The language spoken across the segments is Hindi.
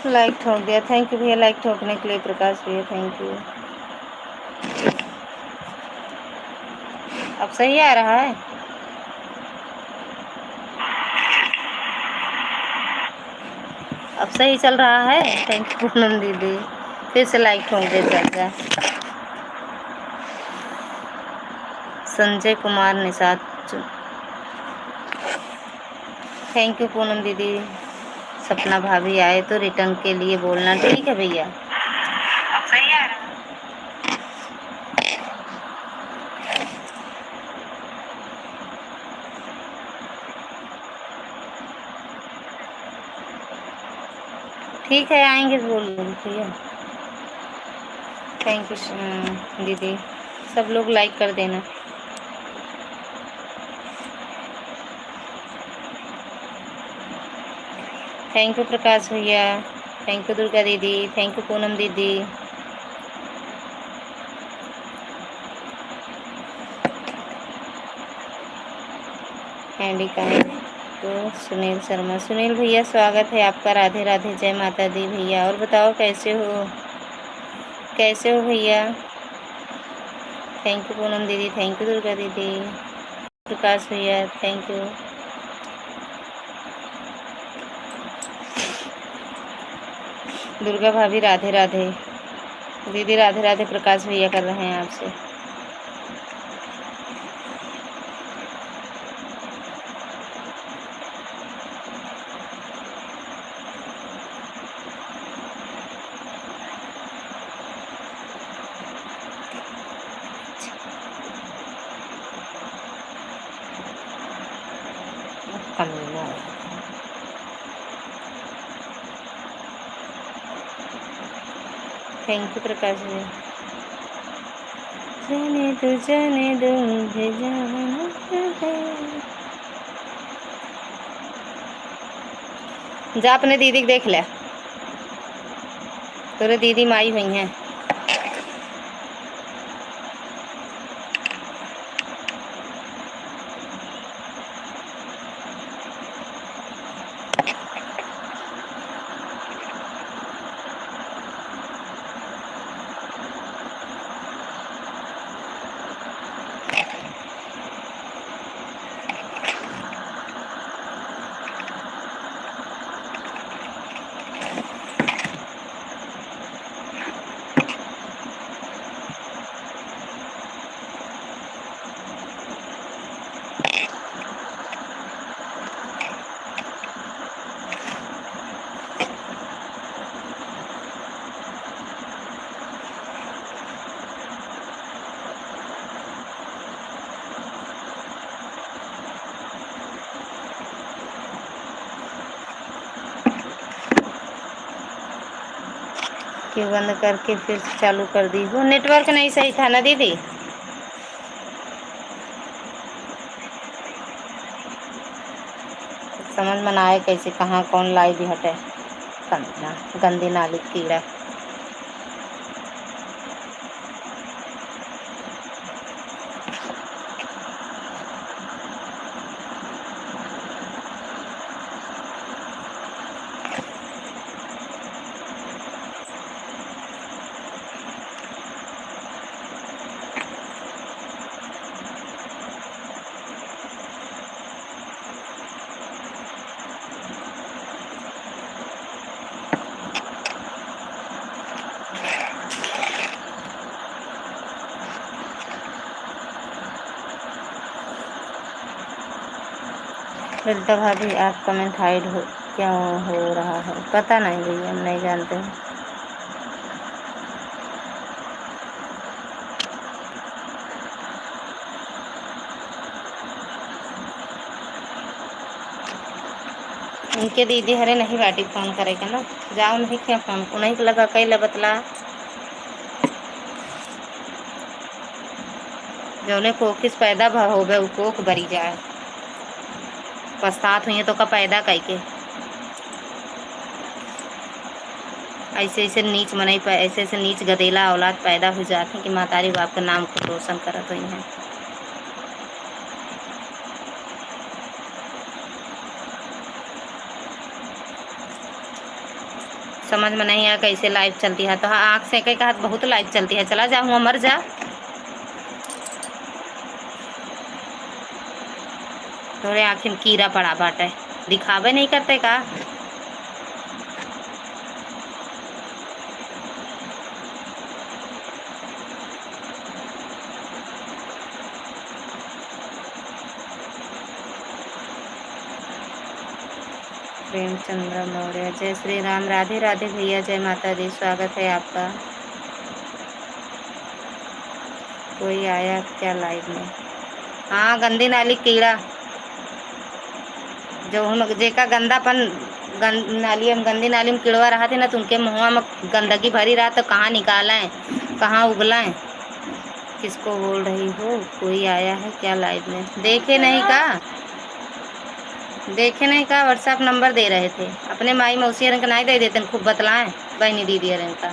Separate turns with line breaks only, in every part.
लाइक ठोक दिया, थैंक यू भैया लाइक ठोकने के लिए प्रकाश भैया, थैंक यू। अब सही आ रहा है? अब सही चल रहा है? थैंक यू पूनम दीदी, फिर से लाइक ठोक दे चल जाए। संजय कुमार निषाद, थैंक यू पूनम दीदी। सपना भाभी आए तो रिटर्न के लिए बोलना, ठीक है भैया। अब सही आ रहा है? ठीक है आएंगे बोल भैया। थैंक यू दीदी, सब लोग लाइक कर देना। थैंक यू प्रकाश भैया, थैंक यू दुर्गा दीदी, थैंक यू पूनम दीदी। हैंडी का है तो सुनील शर्मा, सुनील भैया स्वागत है आपका, राधे राधे, जय माता दी भैया। और बताओ कैसे हो, कैसे हो भैया? थैंक यू पूनम दीदी, थैंक यू दुर्गा दीदी, प्रकाश भैया थैंक यू। दुर्गा भाभी राधे राधे, दीदी राधे राधे, प्रकाश भैया कर रहे हैं आपसे। थैंक यू प्रकाश भैया। जाने दो मुझे जाना है। जा अपने दीदी को देख ले, तेरे दीदी माई हुई हैं। क्यों बंद करके फिर चालू कर दी? वो नेटवर्क नहीं सही था ना दीदी। समझ में ना आए कैसे कहाँ कौन लाइव हटे, गंदी नाली कीड़ा। ललिता भाभी आप कमेंट हाइड हो क्या हो रहा है? पता नहीं भैया, हम नहीं जानते हैं। उनके दीदी हरे नहीं बाटी फोन करेगा ना, जाओ नहीं क्या फोन को नहीं लगा कई बतला जौने कोखिस पैदा हो गए वो कोख बरी जाए, पछतात हुई तो का पैदा कई के ऐसे ऐसे नीच मनई पर ऐसे ऐसे नीच गदेला औलाद पैदा हो जाते हैं कि मातारी बाप का नाम को रोशन करत हुई हैं। समझ में नहीं आया कैसे लाइव चलती है। तो हाँ, आँख से कहीं कहा बहुत लाइव चलती है, चला जा हुआ मर जा। थोड़े आँखी में कीड़ा पड़ा बाटे, दिखावे नहीं करते का। प्रेमचंद्र मौर्य, जय श्री राम, राधे राधे भैया, जय माता दी, स्वागत है आपका। कोई आया क्या लाइव में? हाँ, गंदी नाली कीड़ा जो हम जेका गंदापन नाली में, गंदी नाली में कीड़वा रहा थे ना, तो उनके मुँह में गंदगी भरी रहा, तो कहाँ निकालें, कहाँ उगलाएं। किसको बोल रही हो? कोई आया है क्या लाइव में? देखे नहीं का? देखे नहीं का? व्हाट्सएप नंबर दे रहे थे अपने माई मौसी रंग नहीं दे देते, खूब बतलाएं बहनी दीदी रंग का।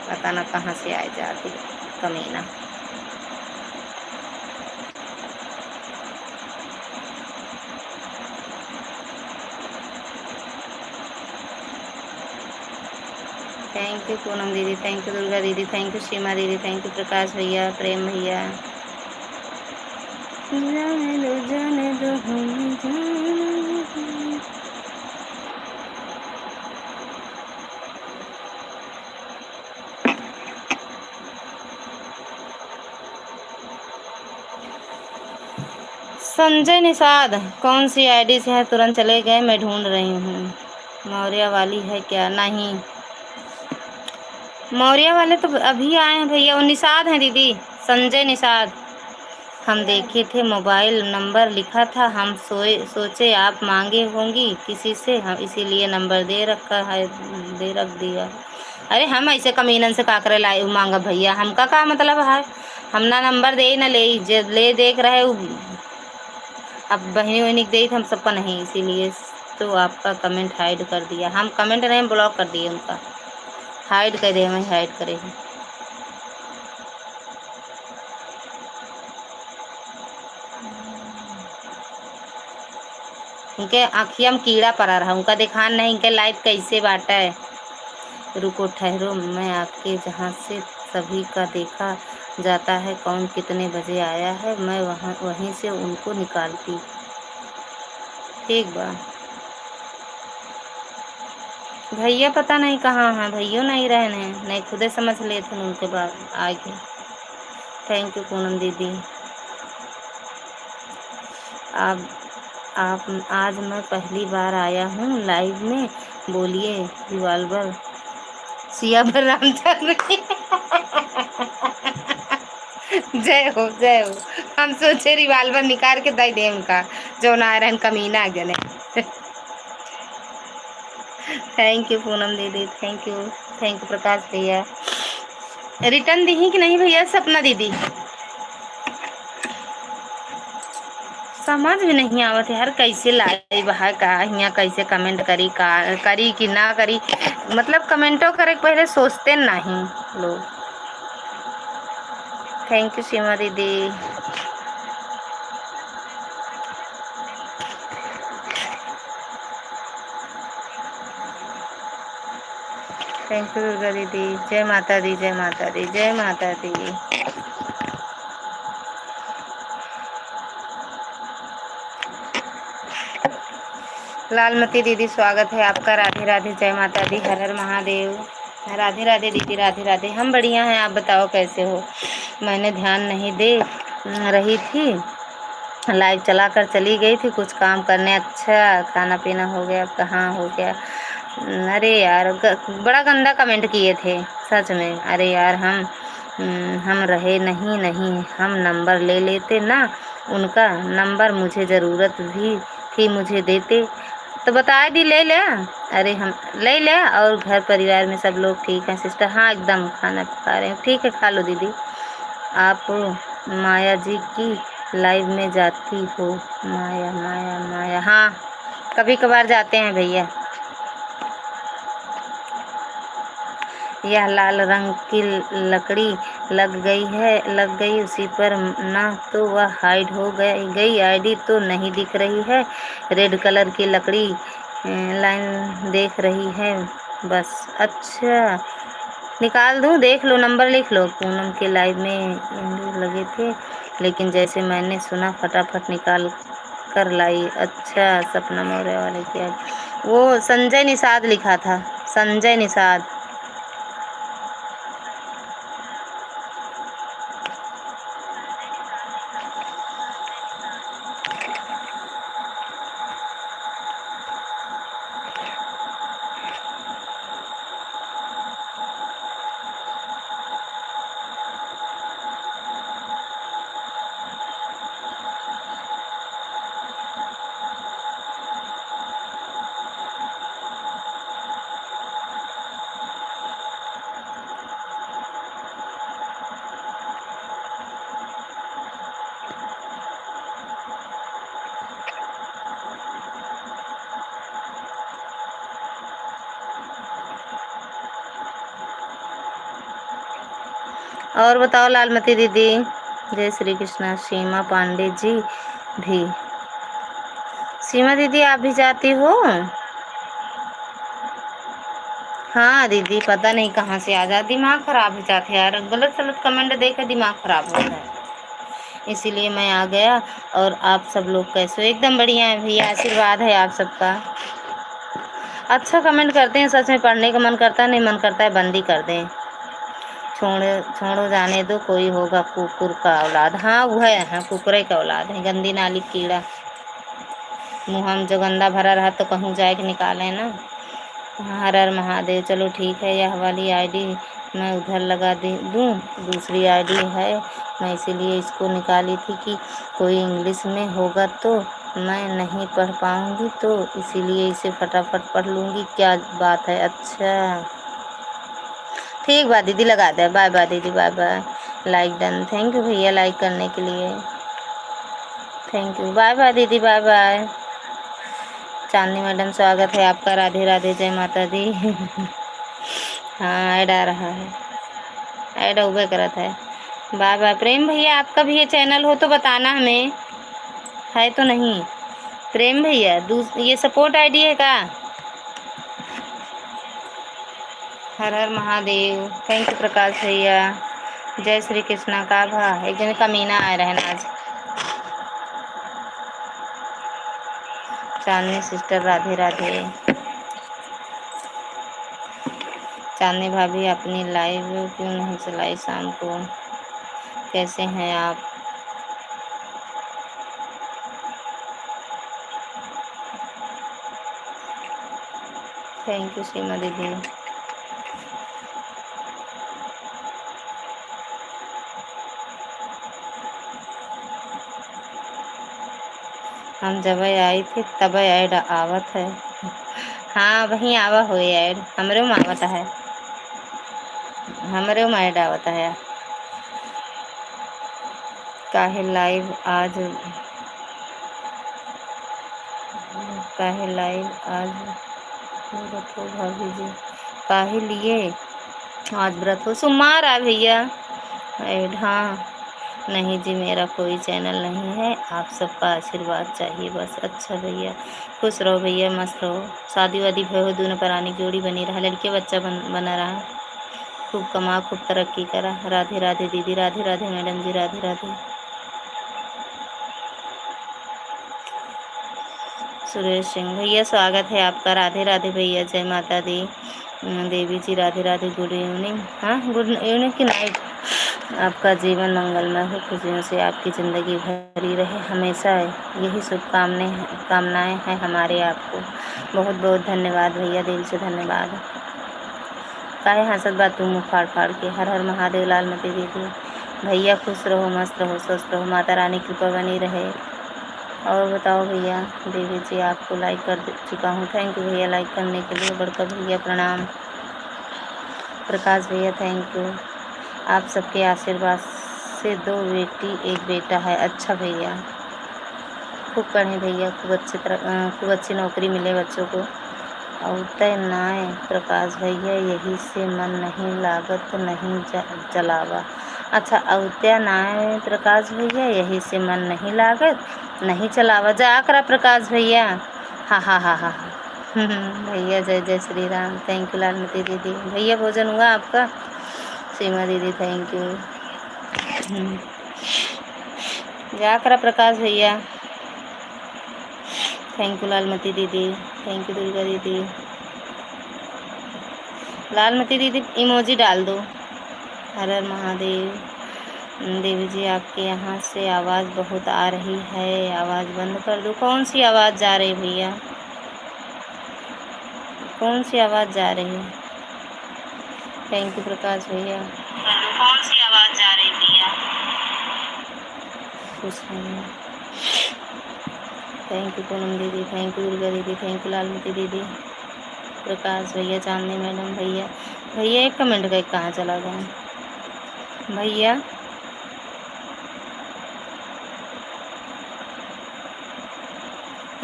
पता ना कहाँ से आए जाती कमीना। थैंक यू पूनम दीदी, थैंक यू दुर्गा दीदी, थैंक यू सीमा दीदी, थैंक यू प्रकाश भैया, प्रेम भैया। जाने दो जाने दो हमें जाने दो। संजय निषाद कौन सी आईडी से है? तुरंत चले गए, मैं ढूंढ रही हूँ। मौर्य वाली है क्या? नहीं, मौर्य वाले तो अभी आए हैं भैया, वो निषाद हैं दीदी, संजय निषाद। हम देखे थे मोबाइल नंबर लिखा था, हम सोचे आप मांगे होंगी किसी से, हम इसीलिए नंबर दे रखा है, दे रख दिया। अरे हम ऐसे कमीनन से का करे लाए मांगा भैया, हमका का मतलब है? हम ना नंबर दे ना ले, ले देख रहे अब बहनी वहनी दे, हम सबका नहीं, इसीलिए तो आपका कमेंट हाइड कर दिया। हम कमेंट नहीं, ब्लॉक कर दिए उनका, हाइड कर दिए, हमें हाइड करे। उनके आँखिया में कीड़ा पड़ा रहा, उनका दिखान नहीं, इनके लाइव कैसे बाटा है। रुको ठहरो, मैं आपके जहाँ से सभी का देखा जाता है, कौन कितने बजे आया है, मैं वहीं से उनको निकालती। ठीक बा भैया, पता नहीं कहाँ हैं भैया, नहीं रहने, नहीं खुदे समझ लेते उनके बाद आगे। थैंक यू पूनम दीदी। आप आज मैं पहली बार आया हूँ लाइव में, बोलिए। रिवाल्वर सियावर रामचंद्र की जय हो जय हो। हम सोचे रिवाल्वर निकाल के दे दे उनका, जो नारायण कमीना गने थैंक यू पूनम दीदी, thank you, thank you Prakash भैया। रिटर्न दी कि नहीं भैया सपना दीदी? समझ में नहीं आवत यार, कैसे लाइव है का, यहाँ कैसे कमेंट करी का, करी कि ना करी, मतलब कमेंटो करे पहले सोचते नहीं लोग। थैंक यू सीमा दीदी। थैंक यू दुर्गा दीदी, जय माता दी, जय माता दी, जय माता दी। लालमती दीदी स्वागत है आपका, राधे राधे, जय माता दी, हर हर महादेव। राधे राधे दीदी, राधे राधे। हम बढ़िया हैं, आप बताओ कैसे हो? मैंने ध्यान नहीं दे रही थी, लाइव चला कर चली गई थी कुछ काम करने। अच्छा, खाना पीना हो गया? कहाँ हो गया? अरे यार बड़ा गंदा कमेंट किए थे सच में। अरे यार हम रहे नहीं, नहीं हम नंबर ले लेते ना, उनका नंबर मुझे ज़रूरत भी थी, मुझे देते तो बता दी, ले ले। अरे हम ले ले। और घर परिवार में सब लोग ठीक हैं सिस्टर? हाँ एकदम, खाना खा रहे हैं। ठीक है, खा लो दीदी। आप माया जी की लाइव में जाती हो? माया माया माया, हाँ कभी कभार जाते हैं भैया। यह लाल रंग की लकड़ी लग गई उसी पर, ना तो वह हाइड हो गई आईडी तो नहीं दिख रही है, रेड कलर की लकड़ी लाइन देख रही है बस। अच्छा, निकाल दूँ? देख लो, नंबर लिख लो। पूनम के लाइव में लगे थे, लेकिन जैसे मैंने सुना फटाफट निकाल कर लाई। अच्छा, सपना मौर्य वाले की वो संजय निषाद लिखा था, संजय निषाद। और बताओ लालमती दीदी। जय श्री कृष्णा। सीमा पांडे जी भी। सीमा दीदी आप भी जाती हो? हाँ दीदी, पता नहीं कहाँ से आ जाती, दिमाग खराब हो जाता है यार, गलत सलत कमेंट देकर दिमाग खराब होता है, इसीलिए मैं आ गया। और आप सब लोग कैसे हो? एकदम बढ़िया है भैया, आशीर्वाद है आप सबका। अच्छा कमेंट करते हैं, सच में पढ़ने का मन करता है, नहीं मन करता है बंद ही कर दें। छोड़ो जाने दो, कोई होगा कुकुर का औलाद। हाँ वो है, कुकुरे का औलाद है, गंदी नाली कीड़ा। मुँह हम जो गंदा भरा रहा तो कहूँ जाए कि निकालें ना। हर हर महादेव। चलो ठीक है, यह वाली आईडी मैं उधर लगा दूँ, दूसरी आईडी है, मैं इसीलिए इसको निकाली थी कि कोई इंग्लिश में होगा तो मैं नहीं पढ़ पाऊँगी, तो इसीलिए इसे फटाफट पढ़ लूँगी। क्या बात है? अच्छा ठीक बात दीदी, लगा दे। बाय बाय दीदी, bye bye. Like done, thank you भैया लाइक करने के लिए, थैंक यू। बाय बाय दीदी, बाय बाय। चांदनी मैडम स्वागत है आपका, राधे राधे, जय माता दी। हाँ ऐड आ रहा है, ऐड उबे करत है। Bye bye. प्रेम भैया आपका भी ये चैनल हो तो बताना हमें, है तो नहीं? प्रेम भैया ये सपोर्ट आईडी है का? हर हर महादेव। थैंक यू प्रकाश भैया। जय श्री कृष्णा का भा एक जन कमीना आ रहे हैं आज। चांदनी सिस्टर राधे राधे। चांदनी भाभी अपनी लाइव क्यों नहीं चलाई शाम को? कैसे हैं आप? थैंक यू सीमा दीदी। हम जब आई थी तब ऐड आवत है। हाँ वहीं आवा हो ऐड, हमरे में आवत है, हमरे में ऐड आवत है। काहे लाइव आज, काहे लाइव आज व्रत हो भाभी जी? काहे लिए आज व्रत हो? सुमार आ भैया ऐड। हाँ नहीं जी, मेरा कोई चैनल नहीं है, आप सबका आशीर्वाद चाहिए बस। अच्छा भैया, खुश रहो भैया, मस्त रहो, शादी वादी भय हो, दोनों प्राणी जोड़ी बनी रहा, लड़के बच्चा बना रहा, खूब कमा, खूब तरक्की करा। राधे राधे दीदी, राधे राधे मैडम जी, राधे राधे। सुरेश सिंह भैया स्वागत है आपका, राधे राधे भैया, जय माता दी। देवी जी राधे राधे, गुड इवनिंग। हाँ गुड इवनिंग की नाइट। आपका जीवन मंगलमय हो, खुशियों से आपकी ज़िंदगी भरी रहे हमेशा, यही कामनाएं हैं हमारे आपको। बहुत बहुत धन्यवाद भैया, दिल से धन्यवाद। काहे हंसत बा तू मुँह फाड़ फाड़ के? हर हर महादेव, लालमती दीदी। भैया खुश रहो, मस्त रहो, स्वस्थ रहो, माता रानी की कृपा बनी रहे। और बताओ भैया। देवी जी आपको लाइक कर चुका हूँ, थैंक यू भैया लाइक करने के लिए, बड़का भैया प्रणाम। प्रकाश भैया थैंक यू, आप सबके आशीर्वाद से 2 बेटी 1 बेटा है। अच्छा भैया, खूब पढ़ें भैया, खूब अच्छी नौकरी मिले बच्चों को। औते नाय प्रकाश भैया यही से मन नहीं लागत नहीं चलावा। अच्छा औत्या नाय प्रकाश भैया यही से मन नहीं लागत नहीं चलावा। जा करा प्रकाश भैया। हाँ हाँ हाँ हाँ हाँ। भैया जय जय श्री राम। थैंक यू लालमती दीदी। भैया भोजन हुआ आपका? सीमा दीदी थैंक यू। जा करा प्रकाश भैया। थैंक यू लालमती दीदी। थैंक यू दुर्गा दीदी। लालमती दीदी इमोजी डाल दो। हर हर महादेव। देवी जी आपके यहाँ से आवाज़ बहुत आ रही है, आवाज़ बंद कर दो। कौन सी आवाज़ जा रही भैया? कौन सी आवाज़ जा रही है? थैंक यू प्रकाश भैया। कौन सी आवाज़ जा रही भैया? कुछ नहीं। थैंक यू पूनम दीदी। थैंक यू दुर्गा दीदी। थैंक यू लालमती दीदी। प्रकाश भैया, चांदनी मैडम भैया। भैया एक कमेंट का कहाँ चला गया भैया?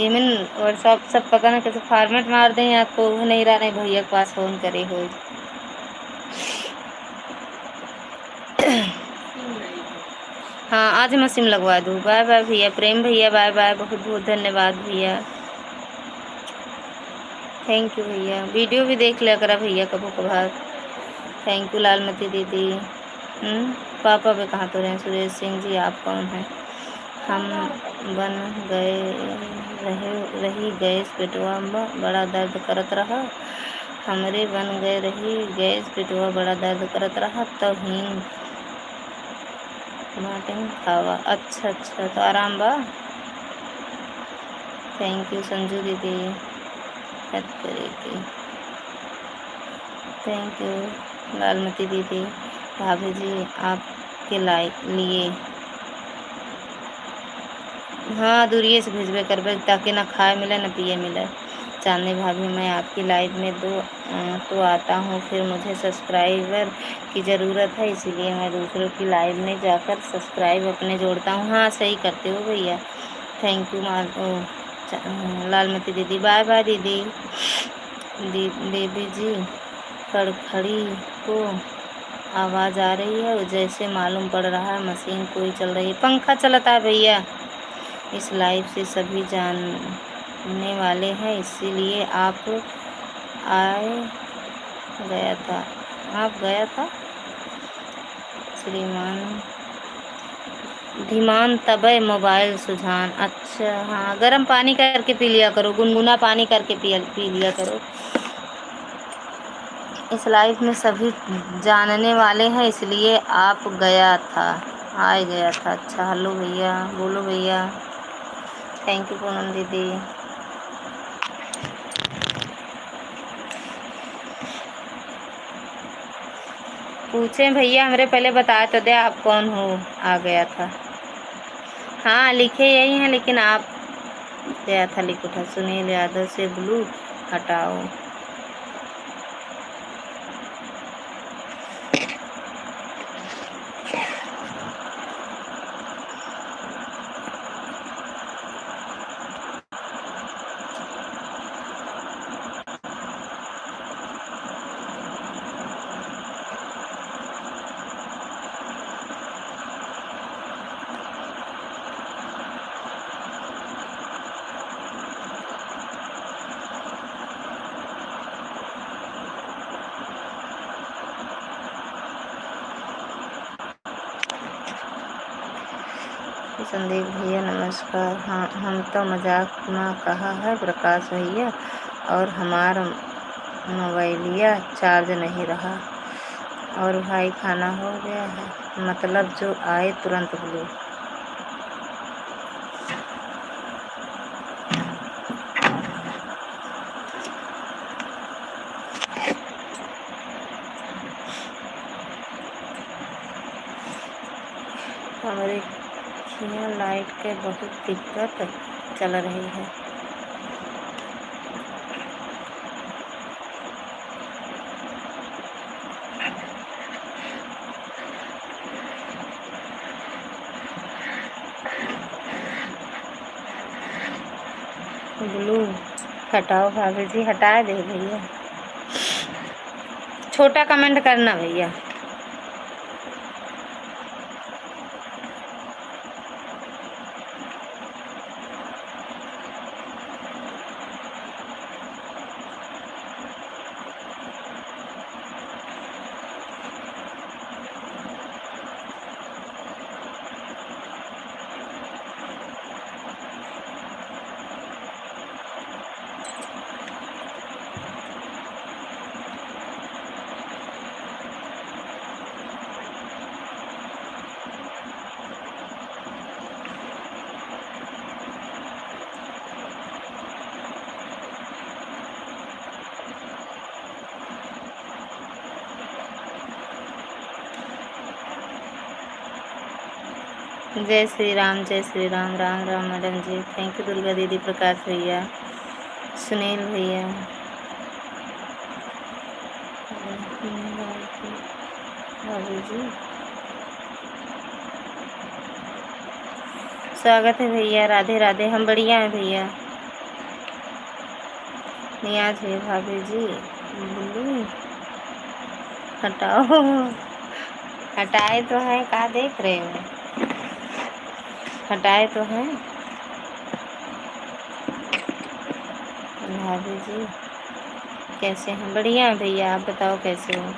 ईमेल व्हाट्सअप सब पता ना कैसे फॉर्मेट मार दें या तो वो नहीं रहा नहीं भैया के पास फ़ोन करे हो। हाँ आज मैं सिम लगवा दूँ। बाय बाय भैया। प्रेम भैया बाय बाय। बहुत बहुत धन्यवाद भैया। थैंक यू भैया। वीडियो भी देख लिया करा भैया कभी कभार। थैंक यू लालमती दीदी। पापा पे कहाँ तो रहे सुरेश सिंह जी आप कौन हैं? हम बन गए रही गैस पेटवा बड़ा दर्द करत रहा। हमरे बन गए रही गैस पेटवा बड़ा दर्द करत रहा तो हींग मार्टिन खावा। अच्छा अच्छा तो आराम बा। थैंक यू संजू दीदी। करेगी। थैंक यू लालमती दीदी। भाभी जी आपके लिए हाँ दूरिये से भेजबे करबे ताकि ना खाए मिले ना पिए मिले। चांदनी भाभी मैं आपकी लाइव में तो आता हूँ फिर मुझे सब्सक्राइबर की ज़रूरत है इसीलिए मैं दूसरों की लाइव में जाकर सब्सक्राइब अपने जोड़ता हूँ। हाँ सही करते हो भैया। थैंक यू लालमती दीदी। बाय बाय दीदी। देवी जी खड़खड़ी को आवाज़ आ रही है जैसे मालूम पड़ रहा है मशीन कोई चल रही है। पंखा चलता है भैया। इस लाइव से सभी जानने वाले हैं इसीलिए आए गया था आप गया था श्रीमान धीमान तबे मोबाइल सुझान। अच्छा हाँ गर्म पानी करके पी लिया करो, गुनगुना पानी करके पी लिया करो। इस लाइफ में सभी जानने वाले हैं इसलिए आप गया था आए गया था। अच्छा हेलो भैया बोलो भैया। थैंक यू पूनम दीदी। पूछे भैया हमरे पहले बताया तो दे आप कौन हो। आ गया था। हाँ लिखे यही हैं लेकिन आप गया था लिखो था। सुनील यादव से ब्लू हटाओ। संदीप भैया नमस्कार। हाँ हम तो मजाक में कहा है प्रकाश भैया और हमारा मोबाइलिया चार्ज नहीं रहा और भाई खाना हो गया है मतलब जो आए तुरंत बोलो। हमारे यहाँ लाइट के बहुत दिक्कत चल रही है। ब्लू हटाओ भाभी जी, हटा दे भैया। छोटा कमेंट करना भैया। जय श्री राम, जय Shri Ram. Ram Ram madam ji. Thank you Durga दीदी, प्रकाश भैया, सुनील भैया। भाभी जी स्वागत है भैया। राधे राधे। हम बढ़िया हैं भैया। नियाज है भाभी जी। बुल्लू हटाओ। हटाए तो हैं, कहाँ देख रहे हो? हटाए तो हैं भाभी जी। कैसे हैं? बढ़िया है भैया। आप बताओ कैसे हो?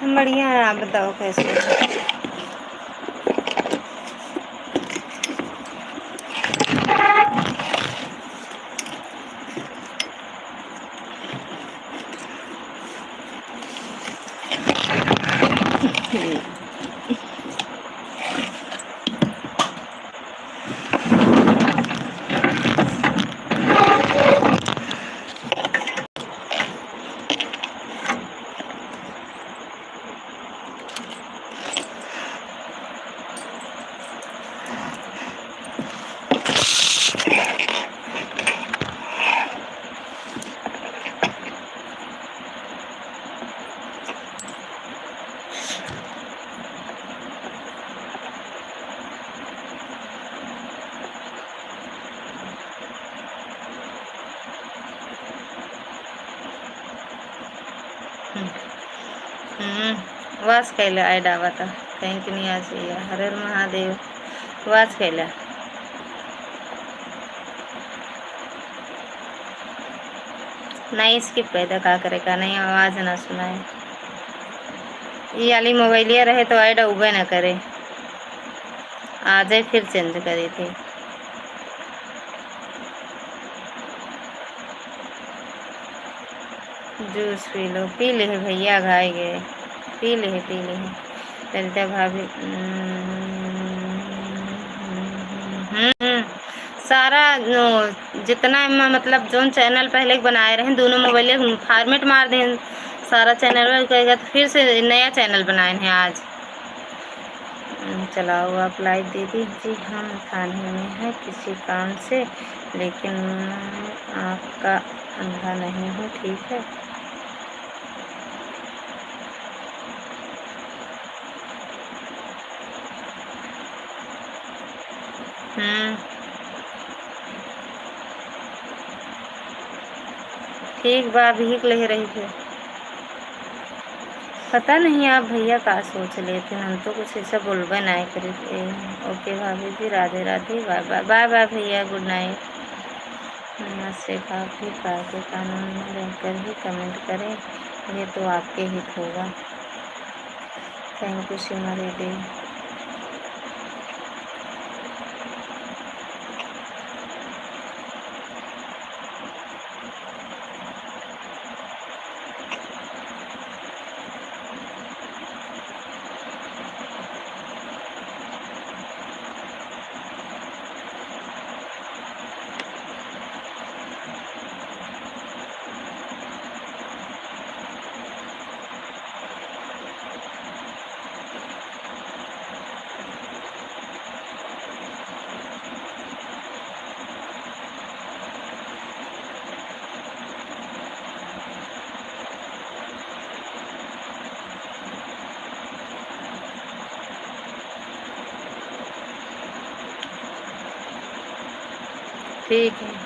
हम बढ़िया हैं। आप बताओ कैसे हो? वाच केलं आहे डाव आता काही की नाही आज हर हर महादेव। वाच केला नहीं स्किप पैदा का करेगा, नहीं आवाज़ ना सुनाए। ये वाली मोबाइलिया रहे तो ऐड उबे ना करे। आज ही फिर चेंज करी थी। Juice P low. पी ले भैया, घाई गए। पी ले ललिता भाभी। सारा जितना मतलब जोन चैनल पहले बनाए रहे दोनों मोबाइल फॉर्मेट मार दें सारा चैनल कहेगा तो फिर से नया चैनल बनाए हैं आज। चलाओ आप लाइव दीदी जी। हम थाने में हैं किसी काम से, लेकिन आपका अंधा नहीं हूँ, ठीक है। ठीक बा। भीख ले रही थे। पता नहीं आप भैया का सोच लेते, हम तो कुछ ऐसा बोलबे नहीं करे। ओके भाभी जी, Radhe Radhe. Bye bye. Bye bye भैया, गुड नाइट। नमस्ते। काफ़ी कायदे कानून में रहकर ही कमेंट करें, ये तो आपके हित होगा। थैंक यू सीमा दीदी। ठीक है।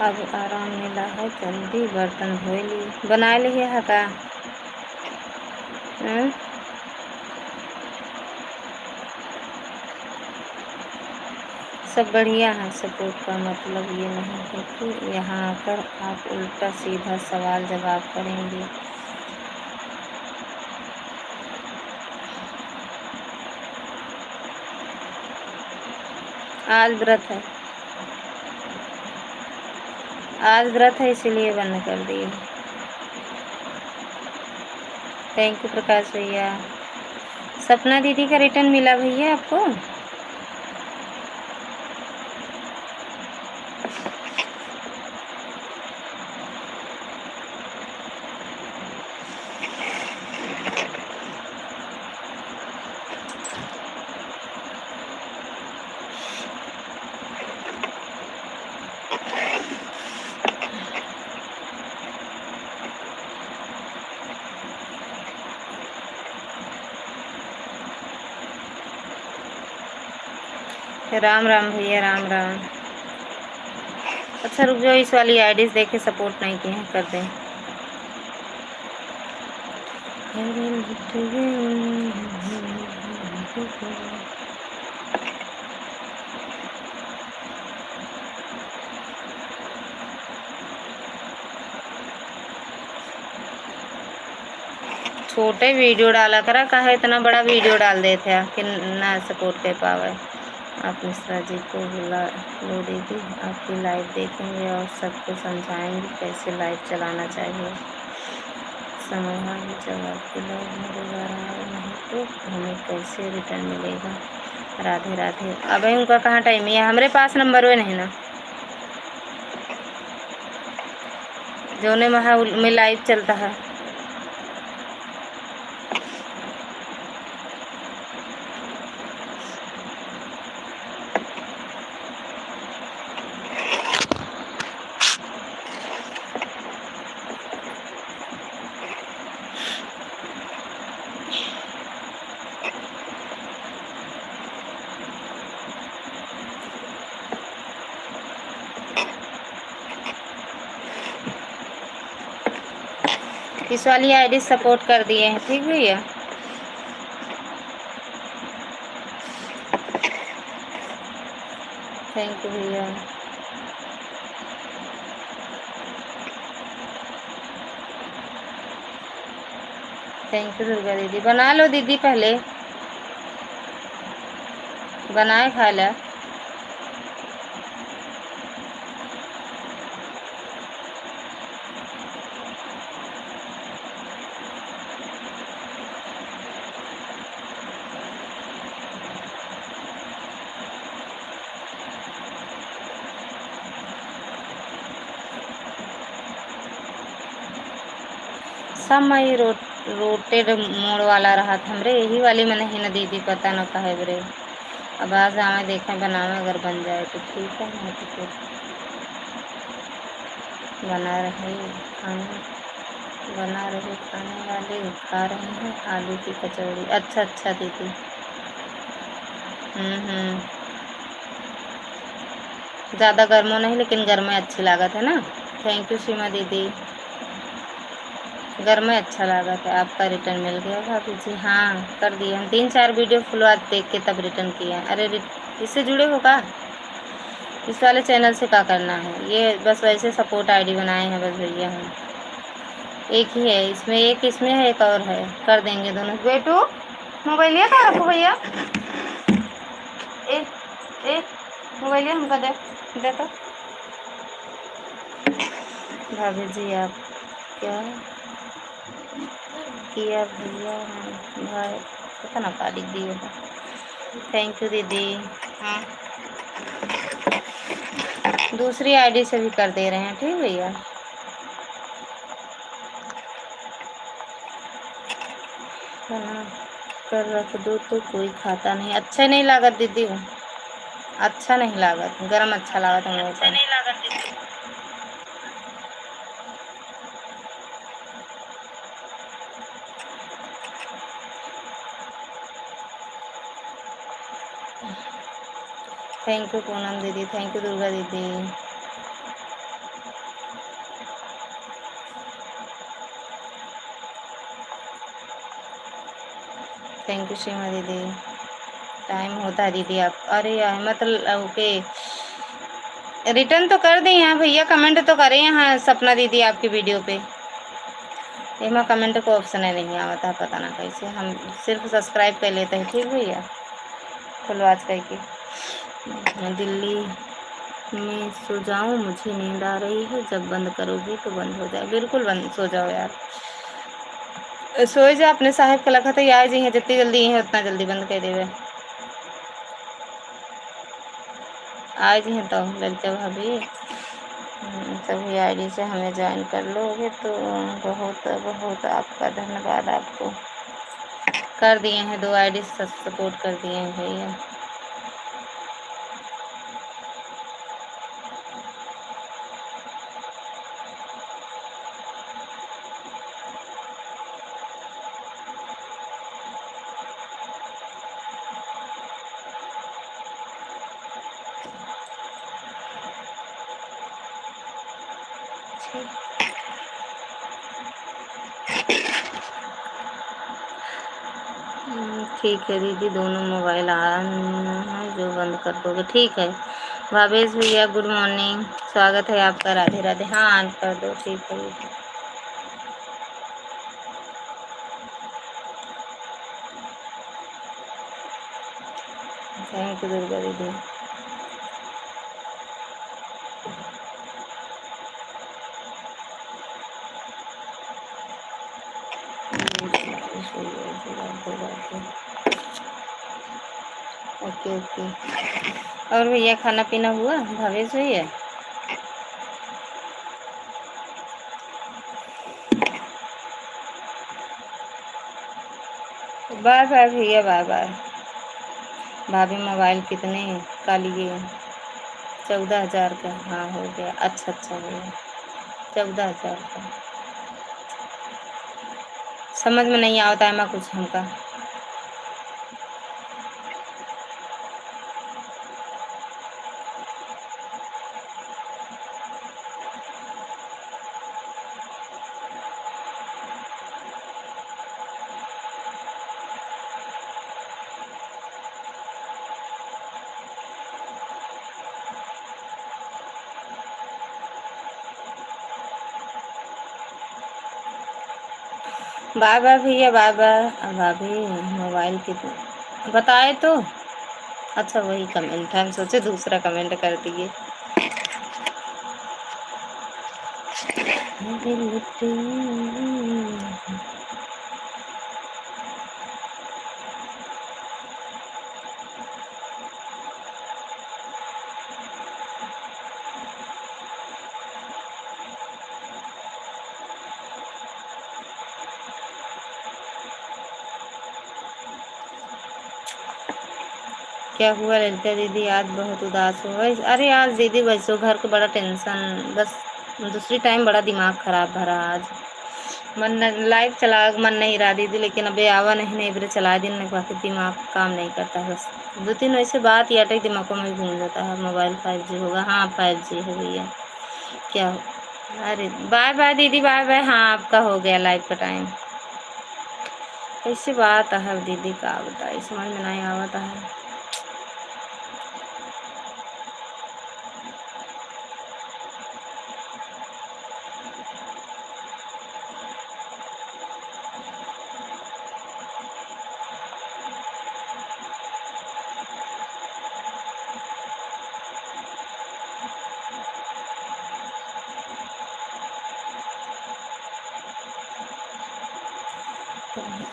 अब आराम मिला है, जल्दी बर्तन धोए लिए बना लिए है का। सब बढ़िया है। सपोर्ट का मतलब ये नहीं है कि यहाँ आकर आप उल्टा सीधा सवाल जवाब करेंगे। आज व्रत है, आज व्रत है इसीलिए बंद कर दिए। थैंक यू प्रकाश भैया। सपना दीदी का रिटर्न मिला भैया आपको? राम राम भैया, राम राम। अच्छा रुक जाओ, इस वाली आईडीज देखे सपोर्ट नहीं किए हैं, कर दें। छोटे वीडियो डाला करा, कहा इतना बड़ा वीडियो डाल देते कि ना सपोर्ट कर पावे। आप मिश्रा जी को बुला लो दीदी, आपकी लाइव देखेंगे और सबको समझाएंगे कैसे लाइव चलाना चाहिए। समय आगे जब आपकी लाइव में दोबारा आए नहीं तो हमें कैसे रिटर्न मिलेगा। राधे राधे। अब उनका कहाँ टाइम है, हमारे पास नंबर वे नहीं ना जो ने वहाँ में लाइव चलता है। इस वाली आईडी सपोर्ट कर दिए हैं, ठीक भैया। थैंक यू भैया। थैंक यू दुर्गा दीदी। बना लो दीदी, पहले बनाए खा ला। समय रोटेड मोड़ वाला रहा था हमरे, यही वाली में नहीं ना दीदी, पता न कहे बरे। अब आज आवे देखें बनावे, अगर बन जाए तो ठीक है, नहीं तो फिर बना रहे खाने बना रहे खाने वाले खा रहे हैं आलू की कचौड़ी। अच्छा अच्छा दीदी। ज़्यादा गर्मो नहीं, लेकिन घर में अच्छी लागत है ना। थैंक यू सीमा दीदी। घर में अच्छा लगा था। आपका रिटर्न मिल गया भाभी जी। हाँ कर दिए, हम 3-4 वीडियो फुल आज देख के तब रिटर्न किया। अरे इससे जुड़े हो का? इस वाले चैनल से क्या करना है, ये बस वैसे सपोर्ट आईडी बनाए हैं बस भैया हम। एक ही है इसमें, एक इसमें है, एक और है, कर देंगे दोनों। बेटू मोबाइल लिया था रखो भैया। ए ए मोबाइल लिया हमका दे तो। भाभी जी आप क्या किया भैया भाई, पता ना का लिख दिए था। थैंक यू दीदी। हाँ दूसरी आईडी से भी कर दे रहे हैं, ठीक भैया। खाना कर रख दो तो कोई खाता नहीं, अच्छा नहीं लागत दीदी वो, अच्छा नहीं लागत, गरम अच्छा लागत हम लोग को। थैंक यू पूनम दीदी, थैंक यू दुर्गा दीदी। थैंक यू सीमा दीदी। टाइम होता है दीदी आप, अरे यार मतलब ओके रिटर्न तो कर दी हैं भैया, कमेंट तो करें हैं सपना दीदी आपकी वीडियो पे। एमा कमेंट को ऑप्शन है नहीं आता, पता ना कैसे, हम सिर्फ सब्सक्राइब कर लेते हैं, ठीक भैया। फुल वॉच करके दिल्ली में सो जाऊं, मुझे नींद आ रही है, जब बंद करोगी तो बंद हो जाए। बिल्कुल बंद, सो जाओ यार, सोए जा। अपने साहेब का लखा तो यार जी है, जितनी जल्दी है उतना जल्दी बंद कर देवे। आज ही तो ललिता भाभी सभी आईडी से हमें ज्वाइन कर लोगे तो बहुत बहुत आपका धन्यवाद। आपको कर दिए हैं, 2 आईडी सपोर्ट कर दिए हैं भैया। ठीक है दीदी, दोनों मोबाइल ऑन है, जो बंद कर दोगे ठीक है। भावेश भैया गुड मॉर्निंग, स्वागत है आपका। राधे राधे। हाँ ऑन कर दो, ठीक है दीदी। थैंक यू दुर्गा दीदी। Okay okay. और भैया खाना पीना हुआ भावेश भैया? बाय बाय भैया, बाय बाय। भाभी मोबाइल कितने का लिए? 14,000 का। हाँ हो गया, अच्छा अच्छा भैया, 14,000 का। समझ में नहीं आता है मैं कुछ हमका। बाय बाय भैया, बाय बाय। भाभी मोबाइल कितने बताए तो? अच्छा वही कमेंट है, हम सोचे दूसरा कमेंट कर दिए। क्या हुआ ललिता दीदी, आज बहुत उदास हो गई? अरे आज दीदी वैसे घर का बड़ा टेंशन, बस दूसरी टाइम बड़ा दिमाग खराब भरा आज। मन न लाइव चला मन नहीं रहा दीदी, लेकिन अबे आवा नहीं नहीं बरे चला दिन में बाकी दिमाग काम नहीं करता बस। दो तीन वैसे बात या अटक दिमागों में घूम जाता है। मोबाइल 5G होगा? हाँ 5G है भैया। क्या? अरे बाय बाय दीदी, बाय बाय। हाँ आपका हो गया लाइव का टाइम। ऐसी बात है दीदी का बताइए, समझ में नहीं आवता है।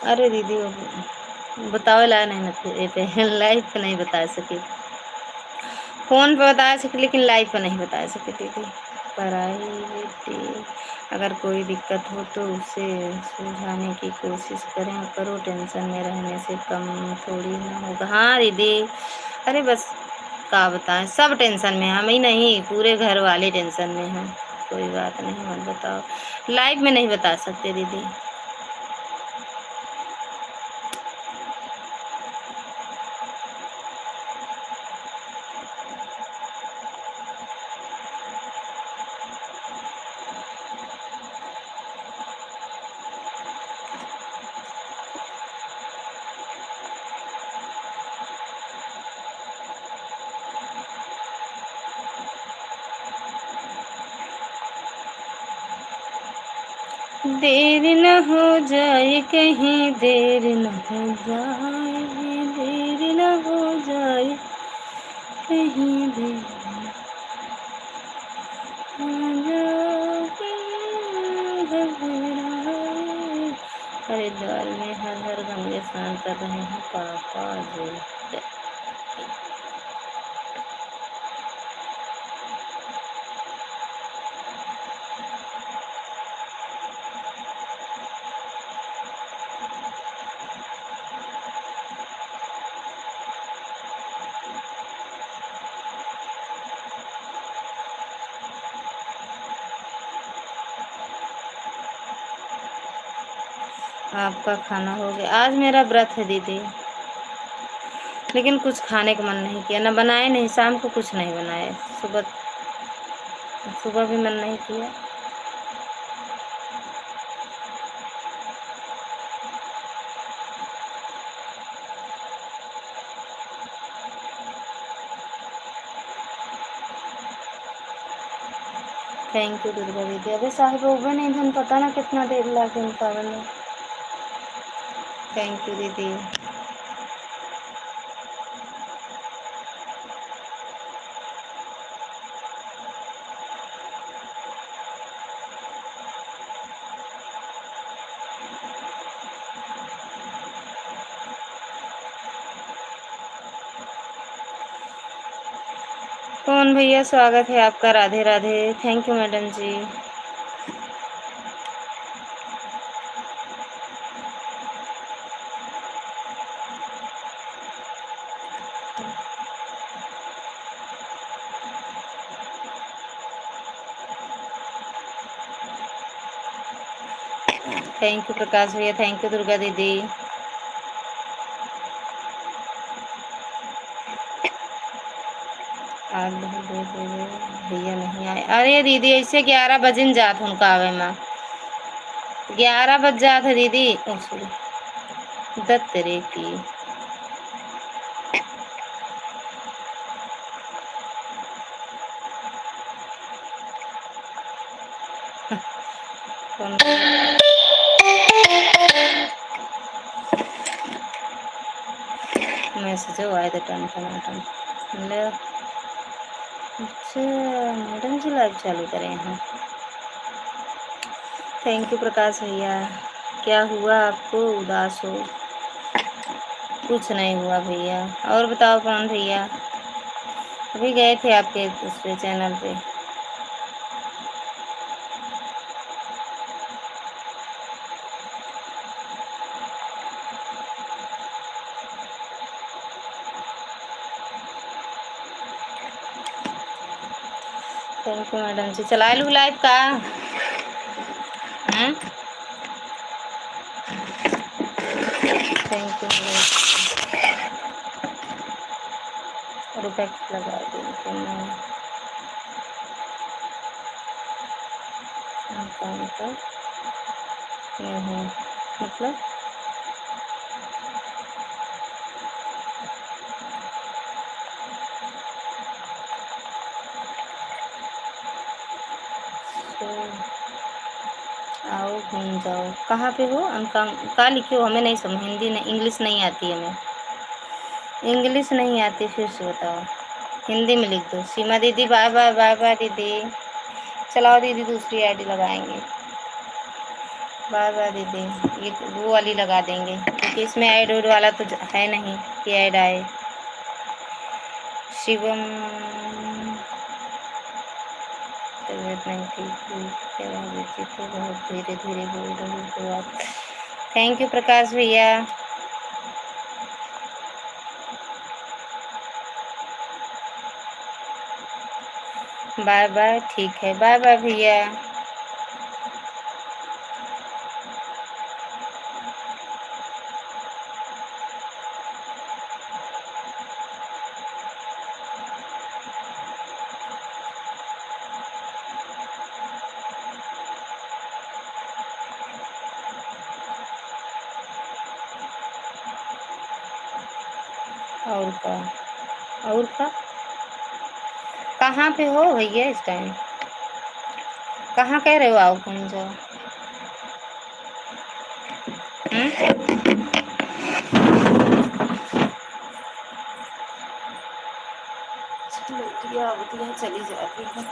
अरे दीदी वो बताओ ला नहीं मतलब लाइव पे नहीं बता सके। फ़ोन पे बता सके लेकिन लाइव पे नहीं बता सके दीदी। पढ़ाई अगर कोई दिक्कत हो तो उसे सुलझाने की कोशिश करें करो, टेंशन में रहने से कम थोड़ी ना होगा। हाँ दीदी, अरे बस क्या बताएं, सब टेंशन में, हम ही नहीं पूरे घर वाले टेंशन में हैं। कोई बात नहीं, मत बताओ, लाइव में नहीं बता सकते दीदी। देर न हो जाए कहीं, देर न हो जाए, देर न हो जाए कहीं, देर न हो जाए, घबराए। हरिद्वार में हर हर गंगे स्नान कर रहे हैं पापा जी। आपका खाना हो गया? आज मेरा व्रत है दीदी, लेकिन कुछ खाने का मन नहीं किया, ना बनाए, नहीं शाम को कुछ नहीं बनाए, सुबह सुबह भी मन नहीं किया। थैंक यू दुर्गा दीदी। अबे साहिब उबे नहीं धन, पता ना कितना देर लगे उनका बने। थैंक यू दीदी। कौन भैया, स्वागत है आपका, Radhe Radhe. Thank you madam ji. Thank you Prakash भैया, थैंक यू दुर्गा दीदी। आज भैया नहीं आए? अरे दीदी ऐसे 11 बजे जात उनका आवे में, 11 बज जात है दीदी। ओ सॉरी, दत्त रे की मैसेज आए थे टन टनाटन ले। अच्छा मैडम जी लाइव चालू करें हैं। थैंक यू प्रकाश भैया। क्या हुआ आपको, उदास हो? कुछ नहीं हुआ भैया। और बताओ कौन भैया? अभी गए थे आपके दूसरे चैनल पे। थैंक यू मैडम जी। चला लूँ लाइव का? Thank you. रुपये लगा देंगे मैं अकाउंट नहीं मतलब आओ घूम जाओ। कहाँ पे हो अनका? कहाँ लिखे हो? हमें नहीं समझ, हिंदी नहीं, इंग्लिश नहीं आती हमें, इंग्लिश नहीं आती, फिर से बताओ। हिंदी में लिख दो। सीमा दीदी बाय बाय, बाय बाय दीदी। चलाओ दीदी, दूसरी आईडी लगाएंगे। बाय बाय दीदी। ये वो वाली लगा देंगे क्योंकि इसमें ऐड उड वाला तो है नहीं कि ऐड आए। शिवम तबीयत नहीं ठीक हुई क्या बेटी? तो बहुत धीरे धीरे बोल रही हो आप। थैंक यू प्रकाश भैया। बाय बाय, ठीक है, बाय बाय भैया। और का? और का? कहाँ पे हो भैया इस टाइम? कहाँ कह रहे हो आओ घूम जाओ? लुटिया बुटिया चली जाती है।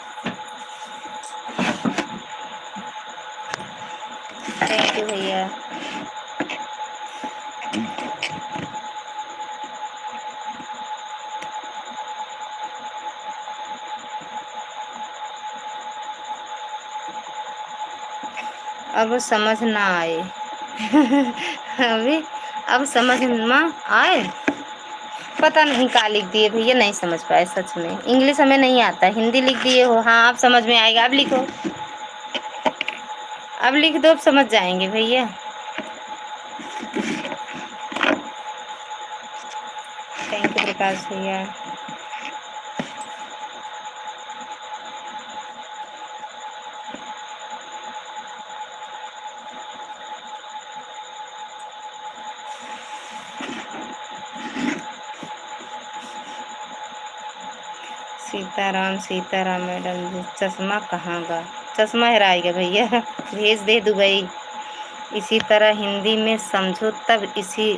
थैंक यू भैया। अब समझ ना आए अभी अब समझ ना आए। पता नहीं क्या लिख दिए भैया, नहीं समझ पाए सच में। इंग्लिश हमें नहीं आता, हिंदी लिख दिए हो। हाँ आप समझ में आएगा, अब लिखो, अब लिख दो, अब समझ जाएंगे भैया। थैंक यू प्रकाश भैया। सीताराम सीताराम मैडम जी, चश्मा कहाँ गा? चश्मा हेराएगा भैया भेज दे दुबई। इसी तरह हिंदी में समझो तब इसी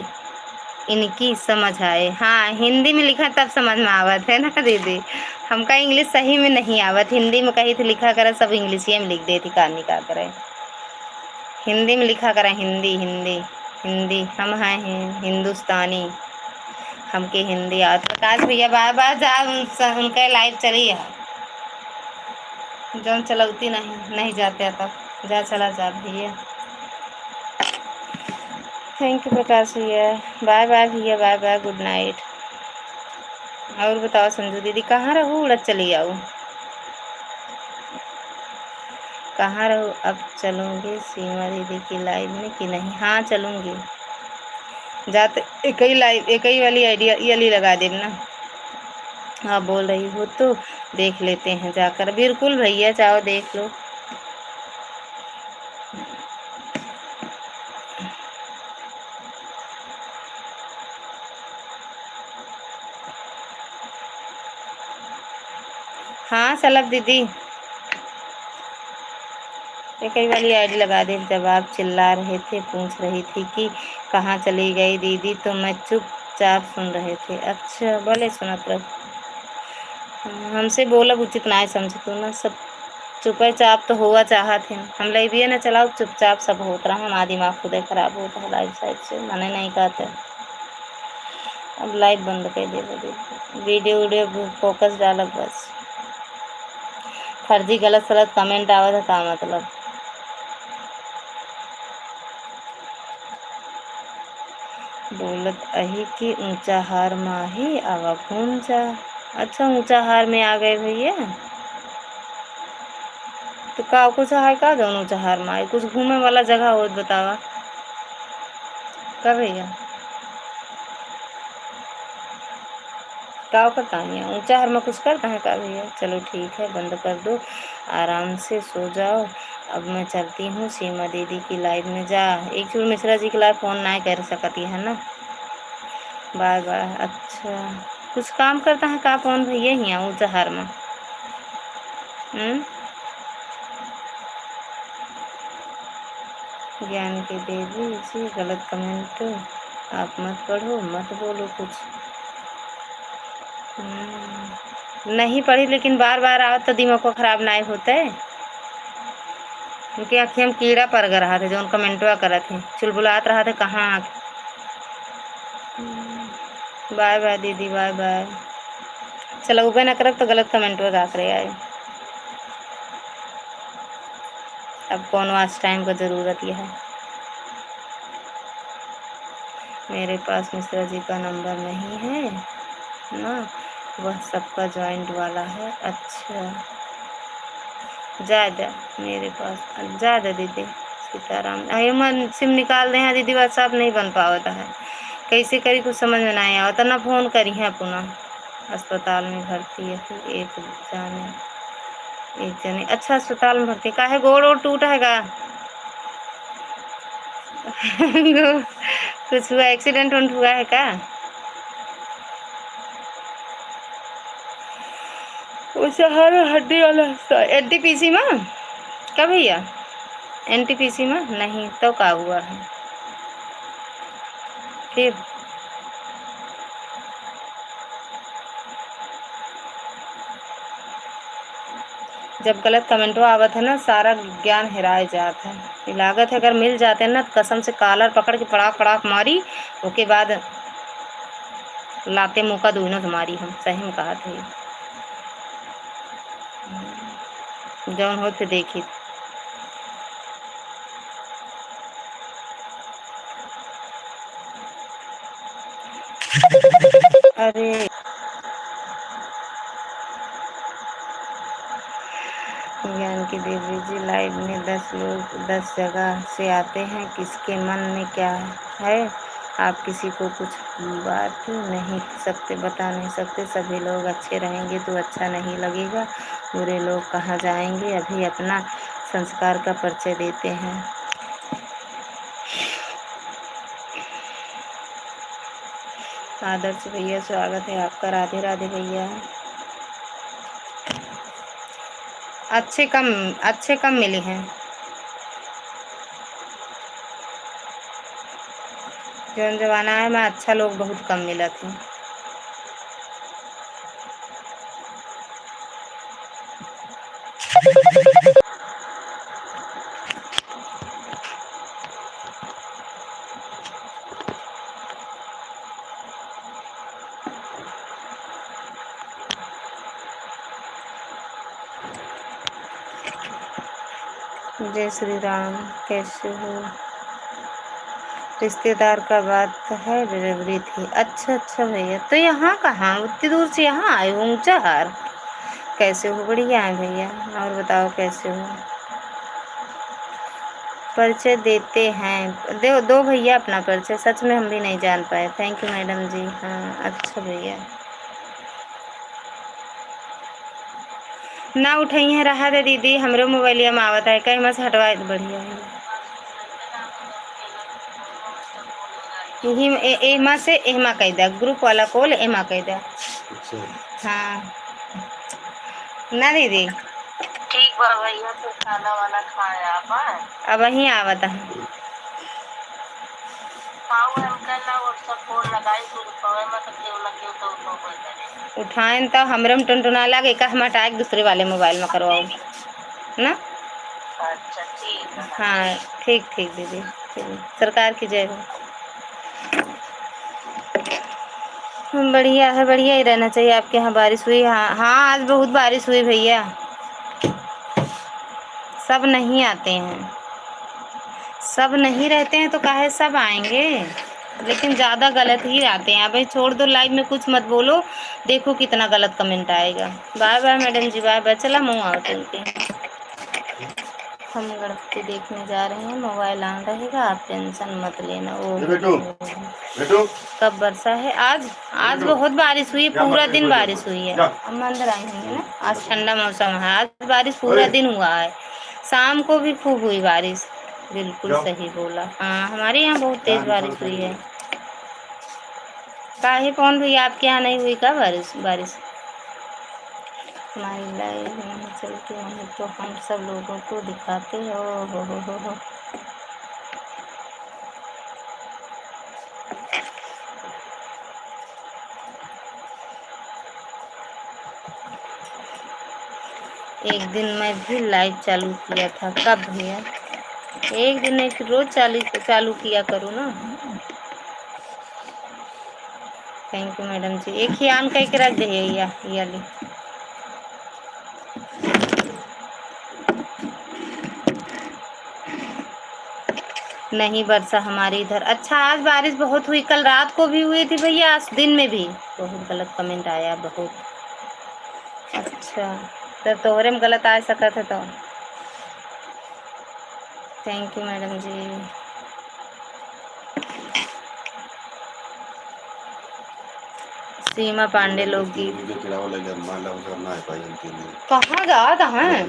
इनकी समझ आए। हाँ हिंदी में लिखा तब समझ में आवत है ना दीदी। हमका इंग्लिश सही में नहीं आवत, हिंदी में कही थी लिखा करा, सब इंग्लिश में लिख देती, कहानी का करे। हिंदी में लिखा करा, हिंदी हिंदी हिंदी। हम हैं हिंदुस्तानी, हमके हिंदी आत। प्रकाश भैया बार बार जा उनके लाइव चली है, जौन चलौती नहीं नहीं जाते तब जा, चला जा भैया। थैंक यू प्रकाश भैया। बाय बाय भैया, बाय बाय, गुड नाइट। और बताओ संजू दीदी कहाँ रहूँ? उड़द चली आओ। कहाँ रहो? अब चलोगे सीमा दीदी की लाइव में कि नहीं? हाँ चलूँगी, जाते एक ही लाइव, एक ही वाली आइडिया ये वाली लगा देना ना। हाँ बोल रही हो तो देख लेते हैं जाकर। बिल्कुल भैया, चाहो देख लो। हाँ सलब दीदी, एक ही वाली आईडी लगा दे। जब आप चिल्ला रहे थे, पूछ रही थी कि कहाँ चली गई दीदी, तो मैं चुपचाप सुन रहे थे। अच्छा बोले सुनत रहो। हमसे बोला उचित ना समझ तू ना, सब चुपे चाप तो हुआ चाहत है। हम लाइव भी है ना चलाओ, चुपचाप सब होत रहा। हमारा दिमाग खुद ही खराब होता है लाइव साइड से, मैंने नहीं कहते। अब लाइव बंद कर दे, वीडियो वीडियो फोकस डालक बस। फर्जी गलत सलत कमेंट आवत है का मतलब? बोलत अही कि ऊंचा हार माही आवा घूम जा। अच्छा ऊंचा हार में आ गए भैया, तो का कुछ है का जाऊन ऊंचा हार में आए? कुछ घूमे वाला जगह हो बतावा का भैया? का करता है ऊंचा हर में कुछ करता है का भैया। चलो ठीक है, बंद कर दो, आराम से सो जाओ। अब मैं चलती हूँ सीमा दीदी की लाइव में जा। एक चूर मिश्रा जी के लाइव फोन ना कर सकती है ना। Bye bye. अच्छा कुछ काम करता है का फोन भैया यहाँ ऊंचा हर में। ज्ञान की देवी जी गलत कमेंट आप मत पढ़ो, मत बोलो कुछ। नहीं पढ़ी, लेकिन बार बार आओ तो दिमाग को खराब ना होता है। उनकी आँखें में कीड़ा पड़ गया रहा थे जो उन कमेंटवा करा थे, चुलबुलात रहा थे कहाँ। बाय बाय दीदी, बाय बाय। चलो ऊपर ना करब तो गलत कमेंटवा का करे आए। अब कौन वाच टाइम का ज़रूरत यह है। मेरे पास मिश्रा जी का नंबर नहीं है ना, वह सबका जॉइंट वाला है। अच्छा ज़्यादा मेरे पास ज़्यादा दीदी सीताराम अरे मन सिम निकाल दे हैं दीदी, व्हाट्सअप नहीं बन पाता है, कैसे करी कुछ समझ में नहीं आवता ना। फ़ोन करी है पुनः, अस्पताल में भर्ती है एक जने। अच्छा अस्पताल में भर्ती का है, गोड़ और टूटा है का। कुछ हुआ, एक्सीडेंट हुआ है का। उसे हर हड्डी वाला एनटीपीसी में क्या भैया, एनटीपीसी में नहीं तो का हुआ है फिर। जब गलत कमेंटो आवत है ना, सारा ज्ञान हेराए जात है। लागत है अगर मिल जाते हैं ना तो कसम से कॉलर पकड़ के पड़ाक पड़ाक मारी, उसके बाद लाते मुँह का दूना तुम्हारी। हम सही में कहा थे जौन हो फिर देखी। अरे ज्ञान की देवी जी लाइव में 10 लोग 10 जगह से आते हैं, किसके मन में क्या है आप किसी को कुछ बात नहीं सकते, बता नहीं सकते। सभी लोग अच्छे रहेंगे तो अच्छा नहीं लगेगा, बुरे लोग कहाँ जाएंगे। अभी अपना संस्कार का परिचय देते हैं। आदर्श भैया स्वागत है आपका। राधे राधे भैया। अच्छे कम मिले हैं, जौन जमाना है में अच्छा लोग बहुत कम मिला थे। जय श्री राम, कैसे हो। रिश्तेदार का बात है, डिलीवरी थी। अच्छा भैया, तो यहाँ कहाँ उतनी दूर से यहाँ आए हो ऊँचा हार। कैसे हो, बढ़िया है भैया। और बताओ कैसे हो। परिचय देते हैं, दो भैया अपना परिचय। सच में हम भी नहीं जान पाए। थैंक यू मैडम जी। हाँ अच्छा भैया। ना उठाई है रहा दे दीदी, हमरे मोबाइलिया में आवत है कहीं से हटवाए तो बढ़िया है। एमा से एमा कह दिया, ग्रुप वाला कॉल एमा कह दिया। हाँ ना दीदी ठीक बा भैया, तो खाना वाना खाए आप अब वहीं आवत है। उठाएं तो हमरे में टुनटुना लगे का, हम हटाए दूसरे वाले मोबाइल में करवाओ ना। अच्छा ठीक है। हाँ ठीक ठीक दीदी, सरकार की जय हो। बढ़िया है, बढ़िया ही रहना चाहिए। आपके यहाँ बारिश हुई। हाँ हाँ आज बहुत बारिश हुई भैया। सब नहीं आते हैं, सब नहीं रहते हैं तो काहे सब आएंगे, लेकिन ज़्यादा गलत ही आते हैं। भाई छोड़ दो, लाइव में कुछ मत बोलो, देखो कितना गलत कमेंट आएगा। Bye bye madam ji, bye bye. चला मुँह आओ तुमके। हम गणपति देखने जा रहे हैं, मोबाइल ऑन रहेगा, आप टेंशन मत लेना। ओ
बेटू
कब वर्षा है? आज आज बहुत बारिश हुई, पूरा दिन बारिश हुई है। हम अंदर आए होंगे ना, आज ठंडा मौसम है, आज बारिश पूरा दिन हुआ है, शाम को भी खूब हुई बारिश। बिल्कुल सही बोला। हाँ, हमारे यहाँ बहुत तेज बारिश हुई है। काहे कौन भैया, आपके यहाँ नहीं हुई क्या बारिश? हमारी लाइव नहीं चलती नहीं तो हम सब लोगों को दिखाते हो। हो। एक दिन मैं भी लाइव चालू किया था। कब भैया? एक दिन एक रोज चालू किया करो ना। थैंक यू मैडम जी। एक ही आन कह के रख दे ये ली। नहीं वर्षा हमारे इधर। अच्छा, आज बारिश बहुत हुई, कल रात को भी हुई थी भैया, आज दिन में भी। बहुत गलत कमेंट आया, बहुत। अच्छा, तो तोहरे में गलत आ सकत है तो। थैंक यू मैडम जी। सीमा पांडे लोकगीत कहाँ जाता है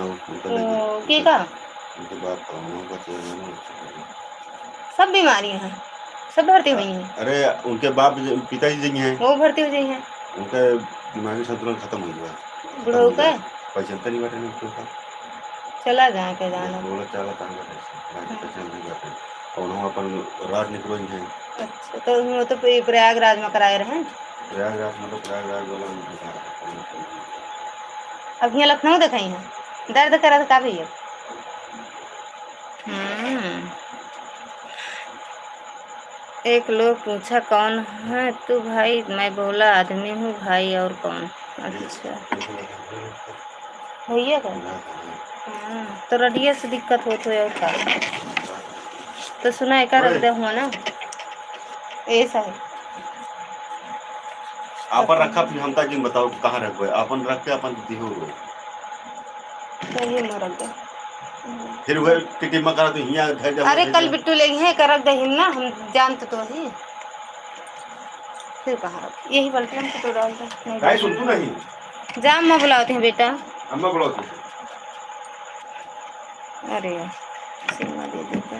के का सब बीमारियां हैं, सब भर्ती हुई हैं।
अरे उनके बाप पिताजी जी हैं,
वो भर्ती हो गई हैं,
उनका दिमागी संतुलन खत्म हो गया,
बुढ़ऊ का
पैसा नहीं बैठे उनके ऊपर।
चला जाए के जाना
बोला चला पैसा नहीं बैठे और हम अपन रात निकलो हैं। अच्छा,
तो वो तो प्रयागराज में कराए रहे।
प्रयागराज मतलब प्रयागराज वाला
अब यहाँ लखनऊ दिखाई है, दर्द करा था भैया। एक लोग पूछा कौन है तू भाई, मैं बोला आदमी हूँ भाई, और कौन? अच्छा भैया का। तो रडिया से दिक्कत हो तो और का तो सुना एक रख दे हुआ ना, ऐसा है
आपन रखा, फिर हम तक बताओ कहाँ रखो, अपन रख के अपन दिहो रो
सही में रख दे।
फिर वह टिकट में करा तो यहाँ घर।
अरे कल बिट्टू ले हैं कर रख दे ना, हम जानते तो ही। फिर कहाँ रख, यही बल्कि हम तो डाल दे।
नहीं सुन तू नहीं
जा, अम्मा बुलाते हैं बेटा,
अम्मा बुलाते।
अरे सीमा दे देते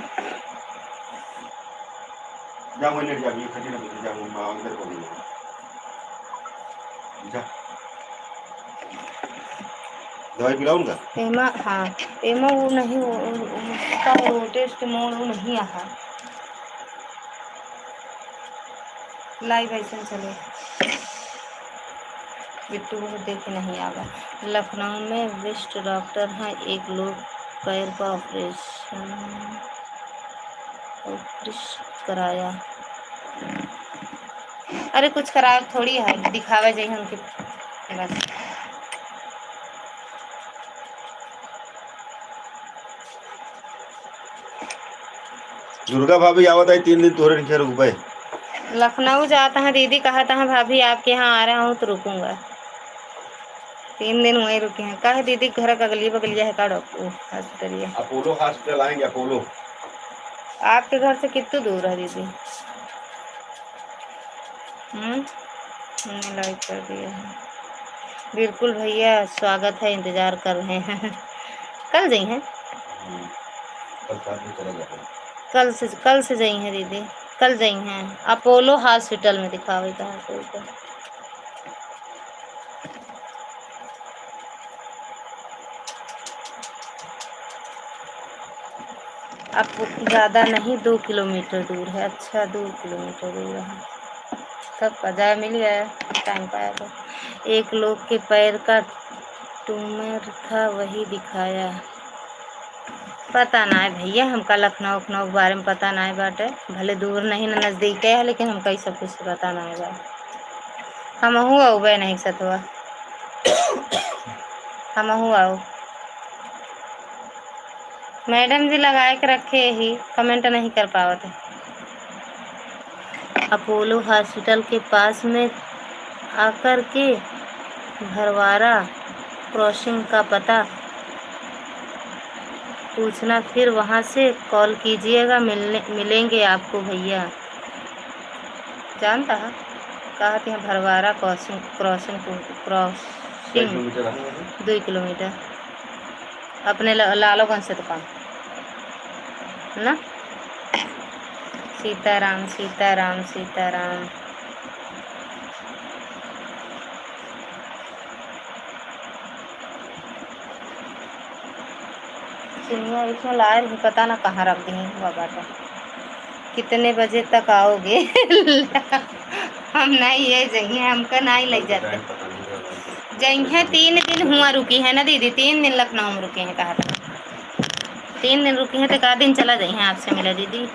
जा वो लेट जा, ये खटी ना जा, वो अंदर को जा दवाई पिलाऊंगा। एमा
हाँ, एमा वो नहीं, उसका वो टेस्ट मोड वो नहीं आया, लाइव ऐसे चले। बिट्टू बहुत देखे नहीं आवा। लखनऊ में बेस्ट डॉक्टर हैं, एक लोग पैर का ऑपरेशन कराया। अरे कुछ कराया थोड़ी है, दिखावे जाइए हमके बस।
दुर्गा भाभी आवत आई 3 दिन तोरे नहीं रुक भाई।
लखनऊ जाता है दीदी, कहा था भाभी आपके यहाँ आ रहा हूँ तो रुकूंगा। 3 दिन वहीं रुके हैं। कहा दीदी घर का अगली बगलिया है का हॉस्पिटल?
अपोलो हॉस्पिटल आएंगे। अपोलो
आपके घर से कितनी दूर है दीदी? हमने लाइक कर दिया है। बिल्कुल भैया स्वागत है, इंतजार कर रहे हैं। कल जाई हैं, कल से जाई हैं दीदी, कल जाई हैं अपोलो हॉस्पिटल में दिखावे था तो। अब ज़्यादा नहीं, 2 किलोमीटर दूर है। अच्छा 2 किलोमीटर दूर है, तब पता मिल गया टाइम पाया तो। एक लोग के पैर का ट्यूमर था, वही दिखाया। पता ना है भैया, हमका लखनऊ के बारे में पता ना है बाटे, भले दूर नहीं ना नज़दीक है, लेकिन हमका सब कुछ पता ना है बा। हम हुआ उबे नहीं सतवा, हम हुआ मैडम जी लगाए के रखे ही, कमेंट नहीं कर पावत है। अपोलो हॉस्पिटल के पास में आकर के भरवारा क्रॉसिंग का पता पूछना फिर वहाँ से कॉल कीजिएगा, मिलेंगे आपको भैया। जानता है कहा थी भरवारा क्रॉसिंग 2 किलोमीटर अपने लालोगंज से दुकान ना। सीताराम सीताराम सीताराम। चिड़िया इसमें लाए रही, पता ना कहाँ रख दी बाबा का। कितने बजे तक आओगे? हम नहीं ये जइए, हमका नहीं लग जाते जइए। 3 दिन हुआ रुकी है ना दीदी, 3 दिन लखनऊ में रुके हैं। कहा था 3 दिन रुकी हैं तो कहा दिन चला जाइए आपसे मिला दीदी।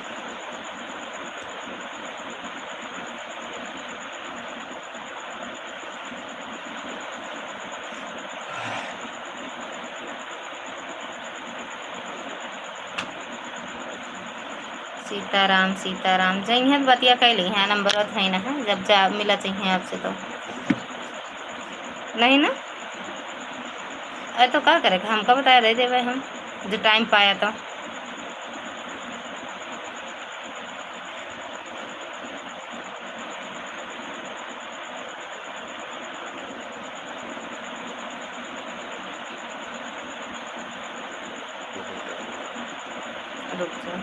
सीताराम सीताराम जइए बतिया कैली है, नंबर है ना है, जब जा मिला चाहिए आपसे तो नहीं ना। अरे तो क्या करेगा, हमका बताया दे देवे हम जो टाइम पाया तो। रुक जाओ।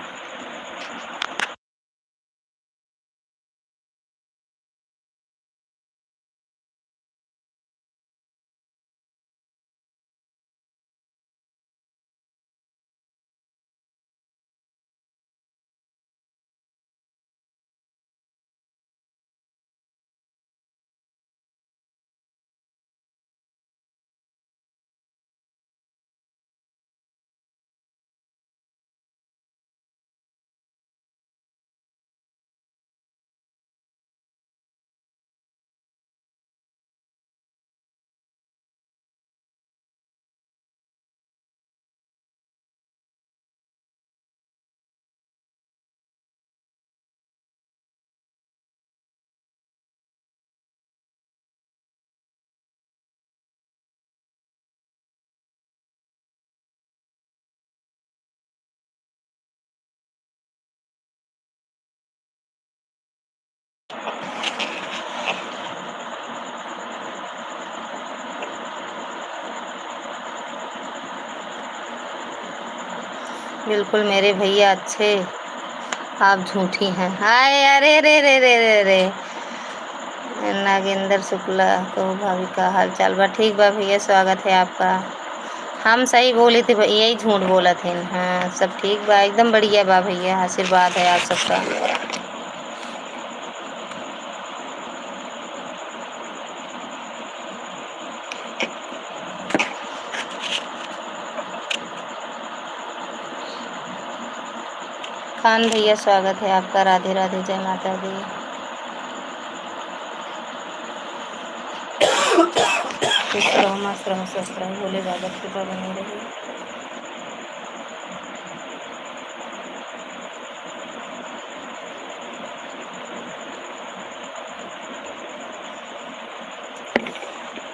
बिल्कुल मेरे भैया अच्छे, आप झूठी हैं। हाय अरे रे रे रे रे रे। नागेंद्र शुक्ला तो भाभी का हाल चाल बा ठीक बा भैया, स्वागत है आपका। हम सही बोली थी भैया, यही झूठ बोला थे। हाँ सब ठीक बा, एकदम बढ़िया बा भैया, आशीर्वाद है आप सबका। खान भैया स्वागत है आपका, राधे राधे, जय माता दी। खुश रहो, मस्त रहो, स्वस्थ रहो, भोले बाबा की कृपा बनी रही।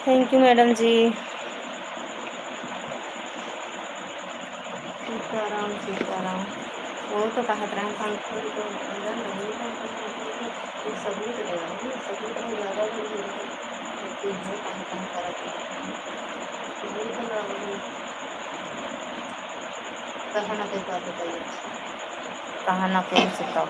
थैंक यू मैडम जी। सीताराम सीताराम। वो तो कहत रहे हैं पंखुड़ी तो अंदर नहीं है, तो सबूत ले आए, सबूत में ज़्यादा भी नहीं है। तो ये कहाँ करत है, सबूत तो ना वही कहाँ ना कोई बात बताइए, कहाँ ना कोई से तो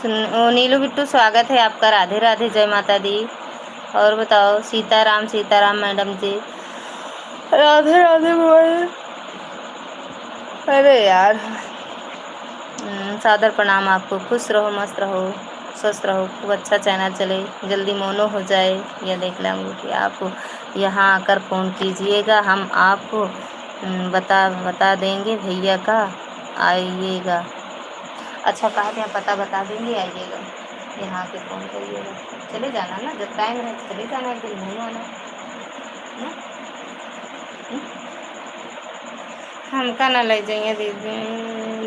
नीलू बिट्टू स्वागत है आपका, राधे राधे, जय माता दी। और बताओ, सीताराम सीताराम मैडम जी, राधे राधे बोल। अरे यार, सादर प्रणाम आपको, खुश रहो, मस्त रहो, स्वस्थ रहो, खूब अच्छा चैनल चले, जल्दी मोनो हो जाए। यह देख लेंगे कि आप यहाँ आकर फ़ोन कीजिएगा, हम आपको बता देंगे भैया का, आइएगा। अच्छा, कहा थे पता बता देंगे, आइएगा, यहाँ के फ़ोन करिएगा। चले जाना ना, जब टाइम है चले जाना, एक दिन घूम आना ना। हमका ना ले जाइए दीदी,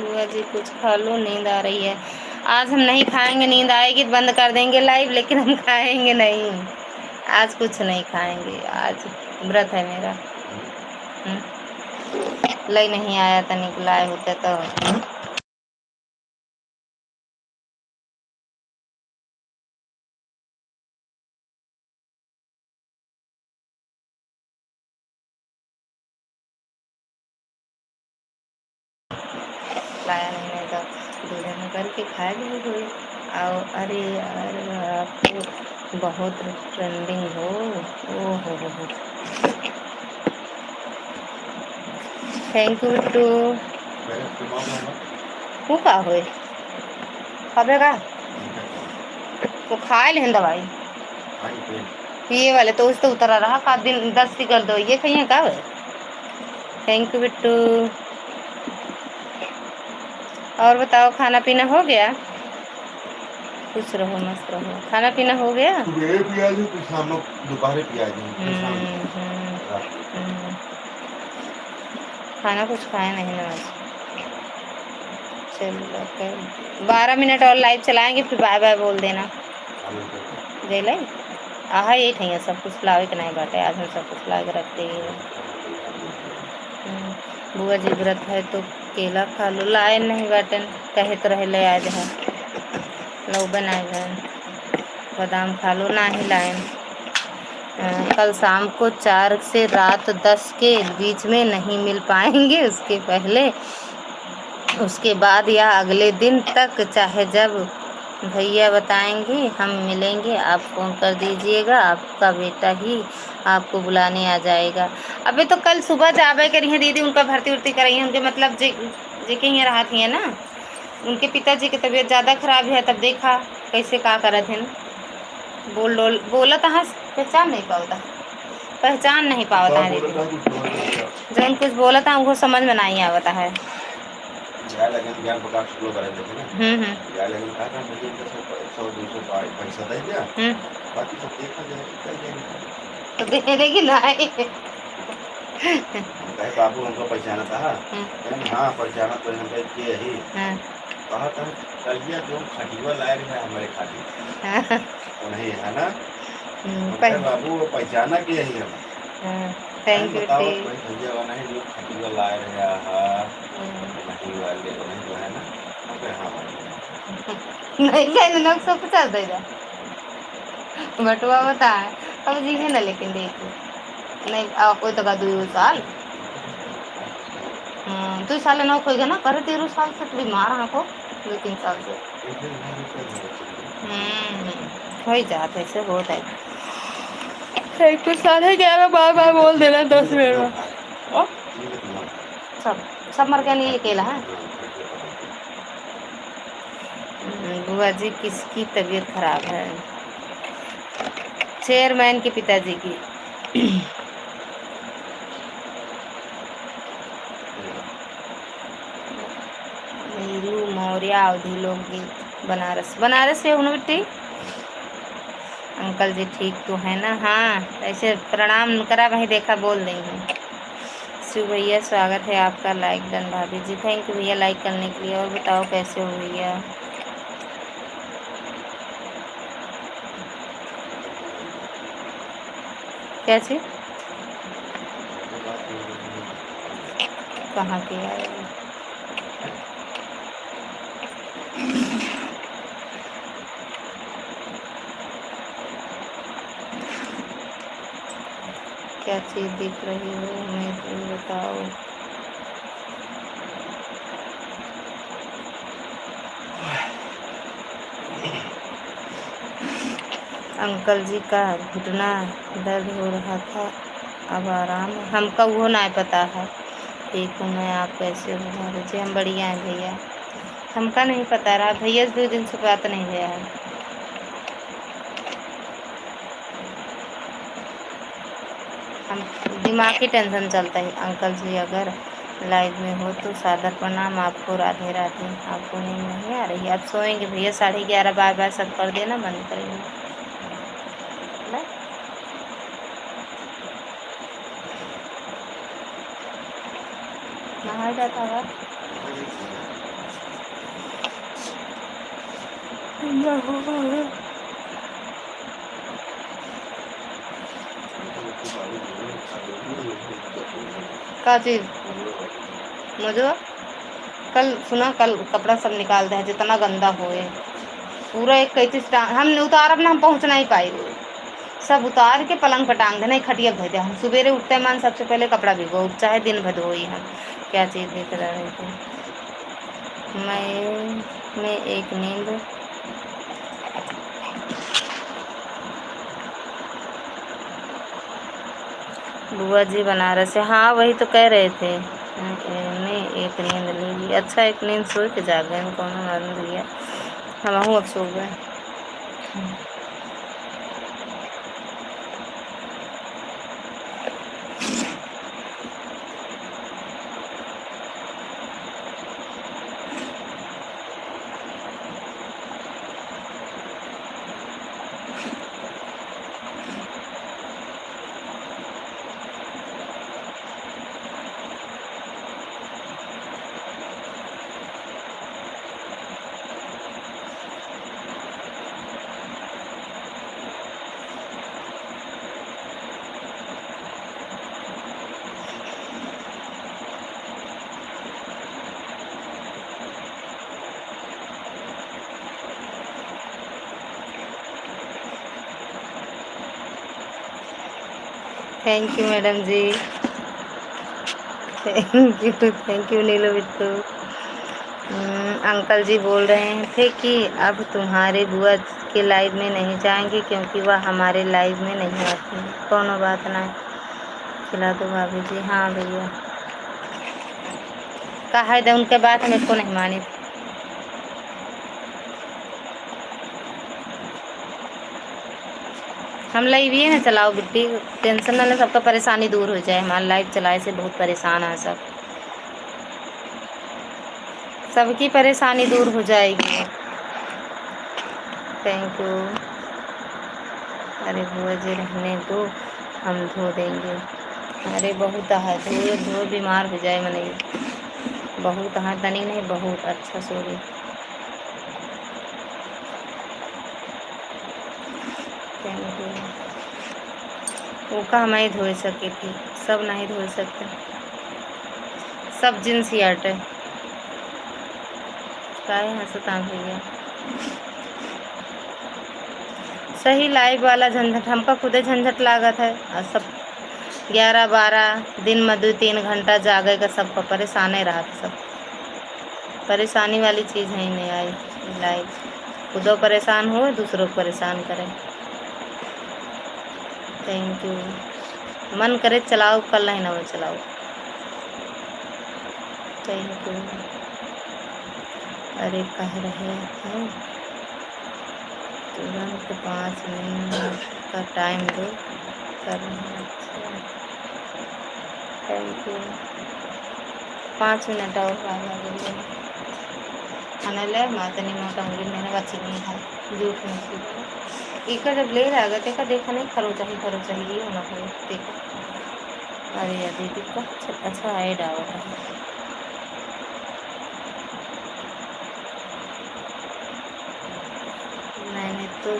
बुआ जी कुछ खा लो, नींद आ रही है। आज हम नहीं खाएंगे, नींद आएगी तो बंद कर देंगे लाइव, लेकिन हम खाएंगे नहीं, आज कुछ नहीं खाएंगे, आज व्रत है मेरा। लई नहीं आया था, निकलाए होते तो लाया नहीं तो दूल्हे में करके खाए भी हुए। आओ, अरे यार आप बहुत ट्रेंडिंग हो, ओ हो। Thank you Bittu. वो का होए अबे का वो खाए लें दवाई पिए वाले तो उस तो उतरा रहा का दिन 10 की कर दो, ये कहीं का है। Thank you Bittu. और बताओ, खाना पीना हो गया? खुश रहो, मस्त रहो, खाना पीना हो गया?
सुबह पिया जी, कुछ शाम को दोपहर पिया जी,
खाना कुछ खाया नहीं ना आज। चलो 12 मिनट और लाइव चलाएंगे, फिर बाय बाय बोल देना। दे ले आहा, यही ठही सब कुछ लावे के नहीं बाटे, आज हम सब कुछ ला के रखते हैं। बुआ जी व्रत है तो केला खा लो, लाए नहीं बाटन, कहे तो रहे ले आज है लो बनाए गए, बादाम खा लो, ना ही लाए। कल शाम को 4 से रात 10 के बीच में नहीं मिल पाएंगे, उसके पहले, उसके बाद या अगले दिन तक, चाहे जब भैया बताएंगे हम मिलेंगे, आप फ़ोन कर दीजिएगा, आपका बेटा ही आपको बुलाने आ जाएगा। अबे तो कल सुबह जावे करी है दीदी, उनका भर्ती उर्ती कराई है, उनके मतलब जे के यहाँ रहा थी ना, उनके पिताजी की तबीयत ज़्यादा खराब है, तब देखा कैसे का करत हैं, बोला था, पहचान नहीं पाता, पहचान नहीं पाता है दीदी, जब कुछ बोला था उनको समझ में नहीं आवता है।
ज्ञान प्रकाश शुक्ल करे थे ना, कहा था मुझे 100-200 पैसा दे दिया, बाकी सब देखा जाए,
तो दे देगी ना।
कहे बाबू हमको पहचाना था, हाँ पहचाना तो हमको के ही, कहा था कलिया जो खटिया लाए है हमारे खाली, वो नहीं है ना, बाबू वो पहचाना के ही हम।
थैंक यू
भैया वाला है जो खटिया लाए वाले नहीं जो है ना,
नहीं कहने लोग सब चल देगा बटुआ बता अब जी है ना, लेकिन देखो नहीं कोई तो का 2 साल 2 साल ना खोएगा ना, करे 13 साल से तो बीमार है को 2-3 साल से हो ही जाते ऐसे होता है। एक कुछ साल है क्या, बार बार बोल देना 10 मिनट में सब मर गया, नहीं अकेला है। बुआ जी किसकी तबीयत खराब है? चेयरमैन के पिताजी की। नीलू मौर्य अवधि लोकगीत, बनारस से हूँ बेटी। अंकल जी ठीक तो है ना? हाँ, ऐसे प्रणाम करा वहीं देखा बोल देंगे। शिव भैया स्वागत है आपका, लाइक डन। भाभी जी थैंक यू भैया लाइक करने के लिए। और बताओ कैसे हो भैया? कैसे कहाँ के आए? क्या चीज़ दिख रही हो हमें तो बताओ। अंकल जी का घुटना दर्द हो रहा था, अब आराम है। हमका वो ना पता है। ठीक हूँ मैं, आप कैसे हो भाभी जी? हम बढ़िया हैं भैया। हमका नहीं पता रहा भैया से 2 दिन से बात नहीं हुआ है। हम दिमाग की टेंशन चलता है। अंकल जी अगर लाइव में हो तो सादर प्रणाम आपको। राधे राधे। आपको नींद नहीं आ रही? आप सोएंगे भैया 11:30 बार बार सब कर देना, बंद करेंगे ना। नहा जाता है का चीज मुझे कल सुना, कल कपड़ा सब निकाल दे जितना गंदा होए पूरा। एक कई चीज हम उतारब ना, हम पहुँच नहीं पाए। सब उतार के पलंग पर टांग देना, खटिया भर दे। हम सवेरे उठते मन सबसे पहले कपड़ा भिगो, चाहे दिन भर धोई। हम क्या चीज़ देख रहे थे। मैं एक नींद बुआ जी बनारस से। हाँ वही तो कह रहे थे। नहीं एक नींद ले ली। अच्छा एक नींद सो के जाग गए, कौन मालूम लिया। हम अब सो गए। Thank you madam ji. Thank you Neelu Bittu. Uncle ji बोल रहे थे कि अब तुम्हारे बुआ के लाइव में नहीं जाएंगे क्योंकि वह हमारे लाइव में नहीं आती। कोनो बात ना, खिला दो भाभी जी। हाँ भैया कहा है उनके बात मेरे को नहीं मानी। हम लाइव ही ना चलाओ बिट्टी, टेंशन ना ले, सबका परेशानी दूर हो जाए। हमारा लाइव चलाए से बहुत परेशान है सब, सबकी परेशानी दूर हो जाएगी। Thank you. अरे बुआ जी रहने दो, हम धो देंगे। अरे बहुत है, धो धो बीमार हो जाए मने। बहुत है तनी नहीं, बहुत अच्छा सॉरी। Thank you. वो का हम ही धो सके थी, सब नहीं धो सकते। सब जींस शर्ट है काहे हंसता भैया। सही लाइव वाला झंझट हमका खुदे झंझट लागत है। और सब 11-12 दिन में 2-3 घंटा जागे का सबका परेशान रहा। सब परेशानी वाली चीज़ है ही नहीं आई लाइव। खुदो परेशान हो, दूसरों को परेशान करें। Thank you. मन करे चलाओ, कल नहीं ना चलाओ। Thank you. अरे कह रहे हैं तुरंत 5 मिनट का टाइम दो, कर रहे हैं। Thank you. 5 मिनट और खाना ले मातनी मोटा मुड़ी मैंने बच्ची नहीं खाई झूठ नहीं इका जब ले रहा देखा देखा नहीं खरो चाहिए ये होना हो देखा। अरे यार दीदी का अच्छा ऐड आवा था। मैंने तो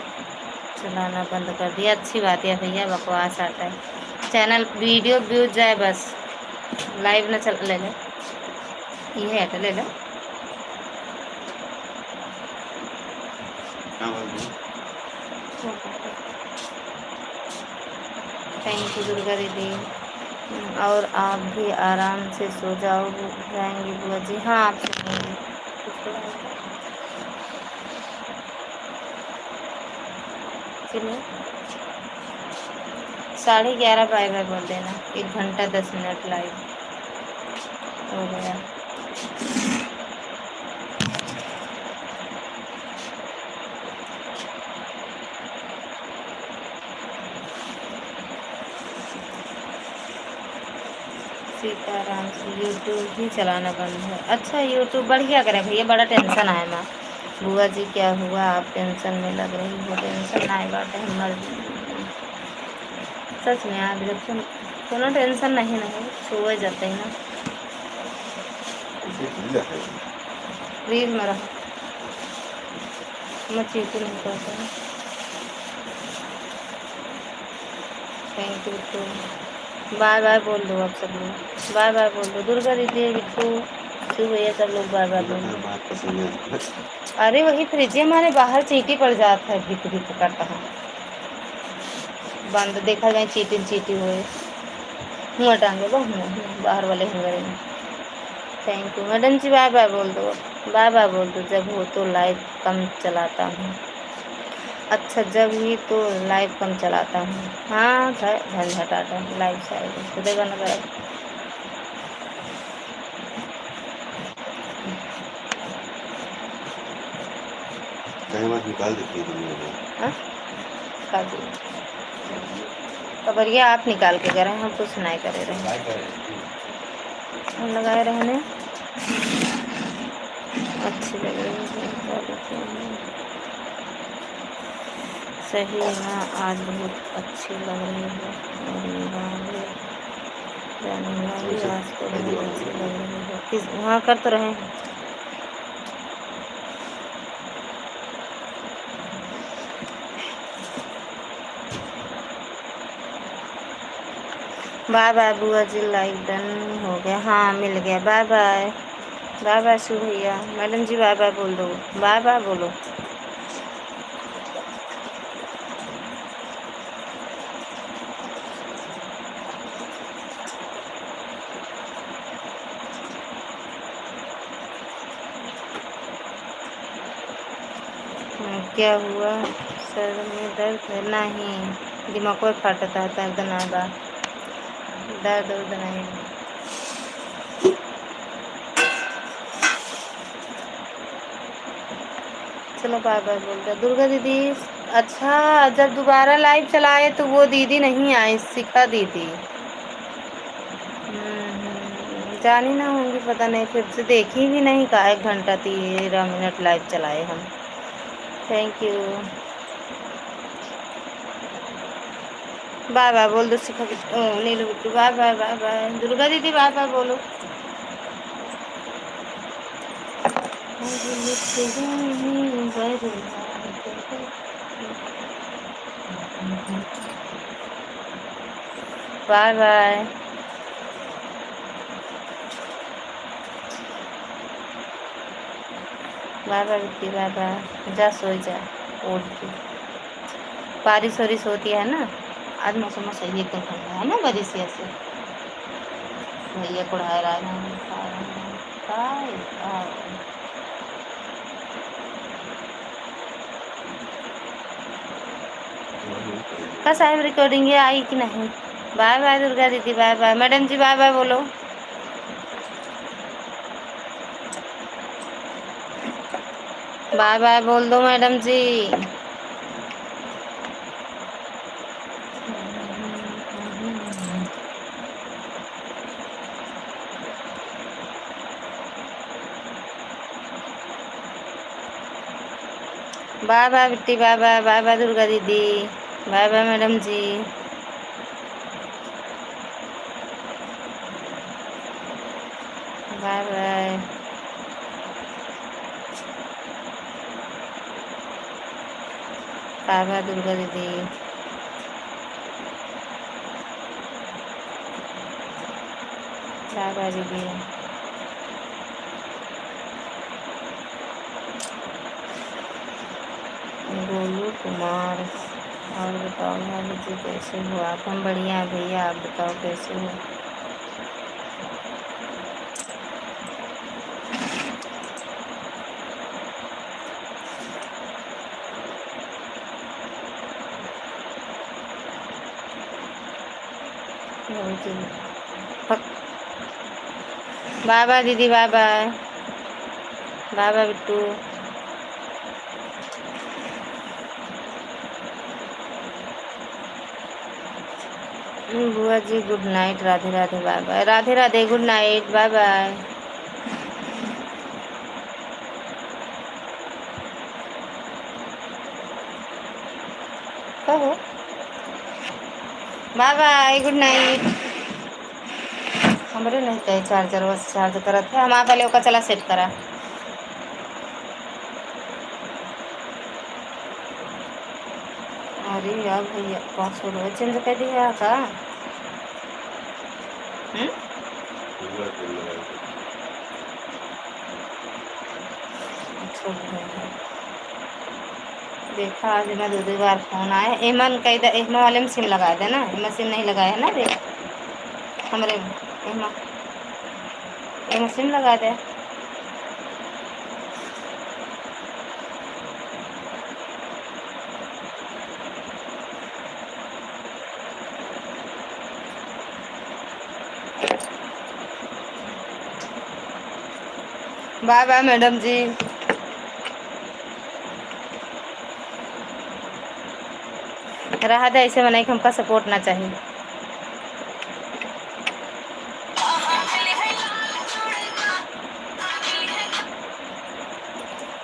चलाना बंद कर दिया। अच्छी बात है भैया, बकवास आता है। चैनल वीडियो व्यूज जाए बस, लाइव ना चल। ले ले ये है ले ले। थैंक यू दुर्गा दीदी। और आप भी आराम से सो जाओ जाएंगे बुआ जी। हाँ आप सोएंगे। मुश्किल है। 11:30 बाय बाय बोल देना। 1 घंटा 10 मिनट लाइव हो गया। सीताराम से यूट्यूब ही चलाना बंद है। अच्छा, यूट्यूब बढ़िया करें भैया, बड़ा टेंशन आए माँ। बुआ जी क्या हुआ, आप टेंशन में लग रही हो। टेंशन आए बात है मर सच में आज जब से कोनो टेंशन नहीं सोए जाते हैं ना। रील में रहा मैं चीटी नहीं करता हूँ। थैंक यू तो बाय बाय बोल दो आप सब लोग, बाय बाय बोल दो। दुर्गा दीदी, बिट्टू, शिव भैया, सब लोग बाय बाय बोल दो। अरे वही फ्रिज हमारे बाहर चीटी पड़ जाता है, भिक भिक करता है बंद। देखा जाए चीटी चीटी हुए हुआ टांगे वो बाहर वाले हिंगरे में। Thank you madam ji, bye bye बोल दो, बाय बाय बोल दो। जब हो तो लाइव कम चलाता हूँ। अच्छा, जब ही तो लाइव कम चलाता हूँ। हाँ झंझटाता लाइव से खुदे बंद कर।
निकाल देती है
कबरिया आप निकाल के करें, हम कुछ नहीं करे रहे, हम लगाए रहने अच्छी लग रही है। सही है, आज बहुत अच्छी लग रही है मेरी वाली जाने वाली, आज तो बहुत अच्छी लग रही है। किस वहाँ कर तो रहे हैं। बाय बाय बुआ जी, लाइक डन हो गया। हाँ मिल गया। Bye bye, bye bye Shiv भैया। मैडम जी बाय बाय बोल दो, बाय बाय बोलो। क्या हुआ, सर में दर्द है? नहीं, दिमाग को फटता है, दर्द ना बा, दर्द उर्द नहीं। चलो बाय बाय बोल दो दुर्गा दीदी। अच्छा, जब दोबारा लाइव चलाए तो वो दीदी नहीं आई, शिखा दीदी। जानी ना होंगी, पता नहीं, फिर से देखी भी नहीं। कहा 1 घंटा 13 मिनट लाइव चलाए हम। थैंक यू, बाय बाय बोल दो Shikha Neelu Bittu, bye bye, bye bye Durga दीदी, बाय बाय बोलो। Bye bye, bye bye Bitti, bye bye. जा सो जा उठ के, बारिश वारिश होती है ना। आज मौसम सही एकदम ठंडा है ना, बारिश से भैया पढ़ा रहा है। का साहब रिकॉर्डिंग ये आई कि नहीं? बाय बाय दुर्गा दीदी, bye bye madam ji, bye bye बोलो। बाय बाय बोल दो madam ji. Bye bye Bitti, bye bye, bye bye Durga दीदी, bye bye madam ji, bye bye, bye bye Durga दीदी, बाय बाय दीदी। गोलू कुमार, और बताओ मैडम जी कैसे हो आप? हम बढ़िया हैं भैया, आप बताओ कैसे हो? बाय बाय दीदी, bye bye, bye bye Bittu. बुआ ji good night, Radhe Radhe, bye bye, Radhe Radhe, good night, bye bye. कहो बाय बाय, गुड नाइट। हमरे नहीं चाहिए चार्जर, बस चार्ज करत है, हम आप पहले ओका चला सेट करा। अरे यार भैया पासवर्ड चेंज कर दिया का? देखा आज मैं 2 बार फोन आया। एमन कह दे, एमा वाले में सिम लगा दे ना, एमा सिम नहीं लगाया है ना, देख हमरे में एमा सिम लगा दे। Bye bye madam ji. रहा दे ऐसे बनाई, हमका सपोर्ट ना चाहिए।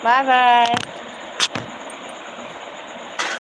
Bye bye.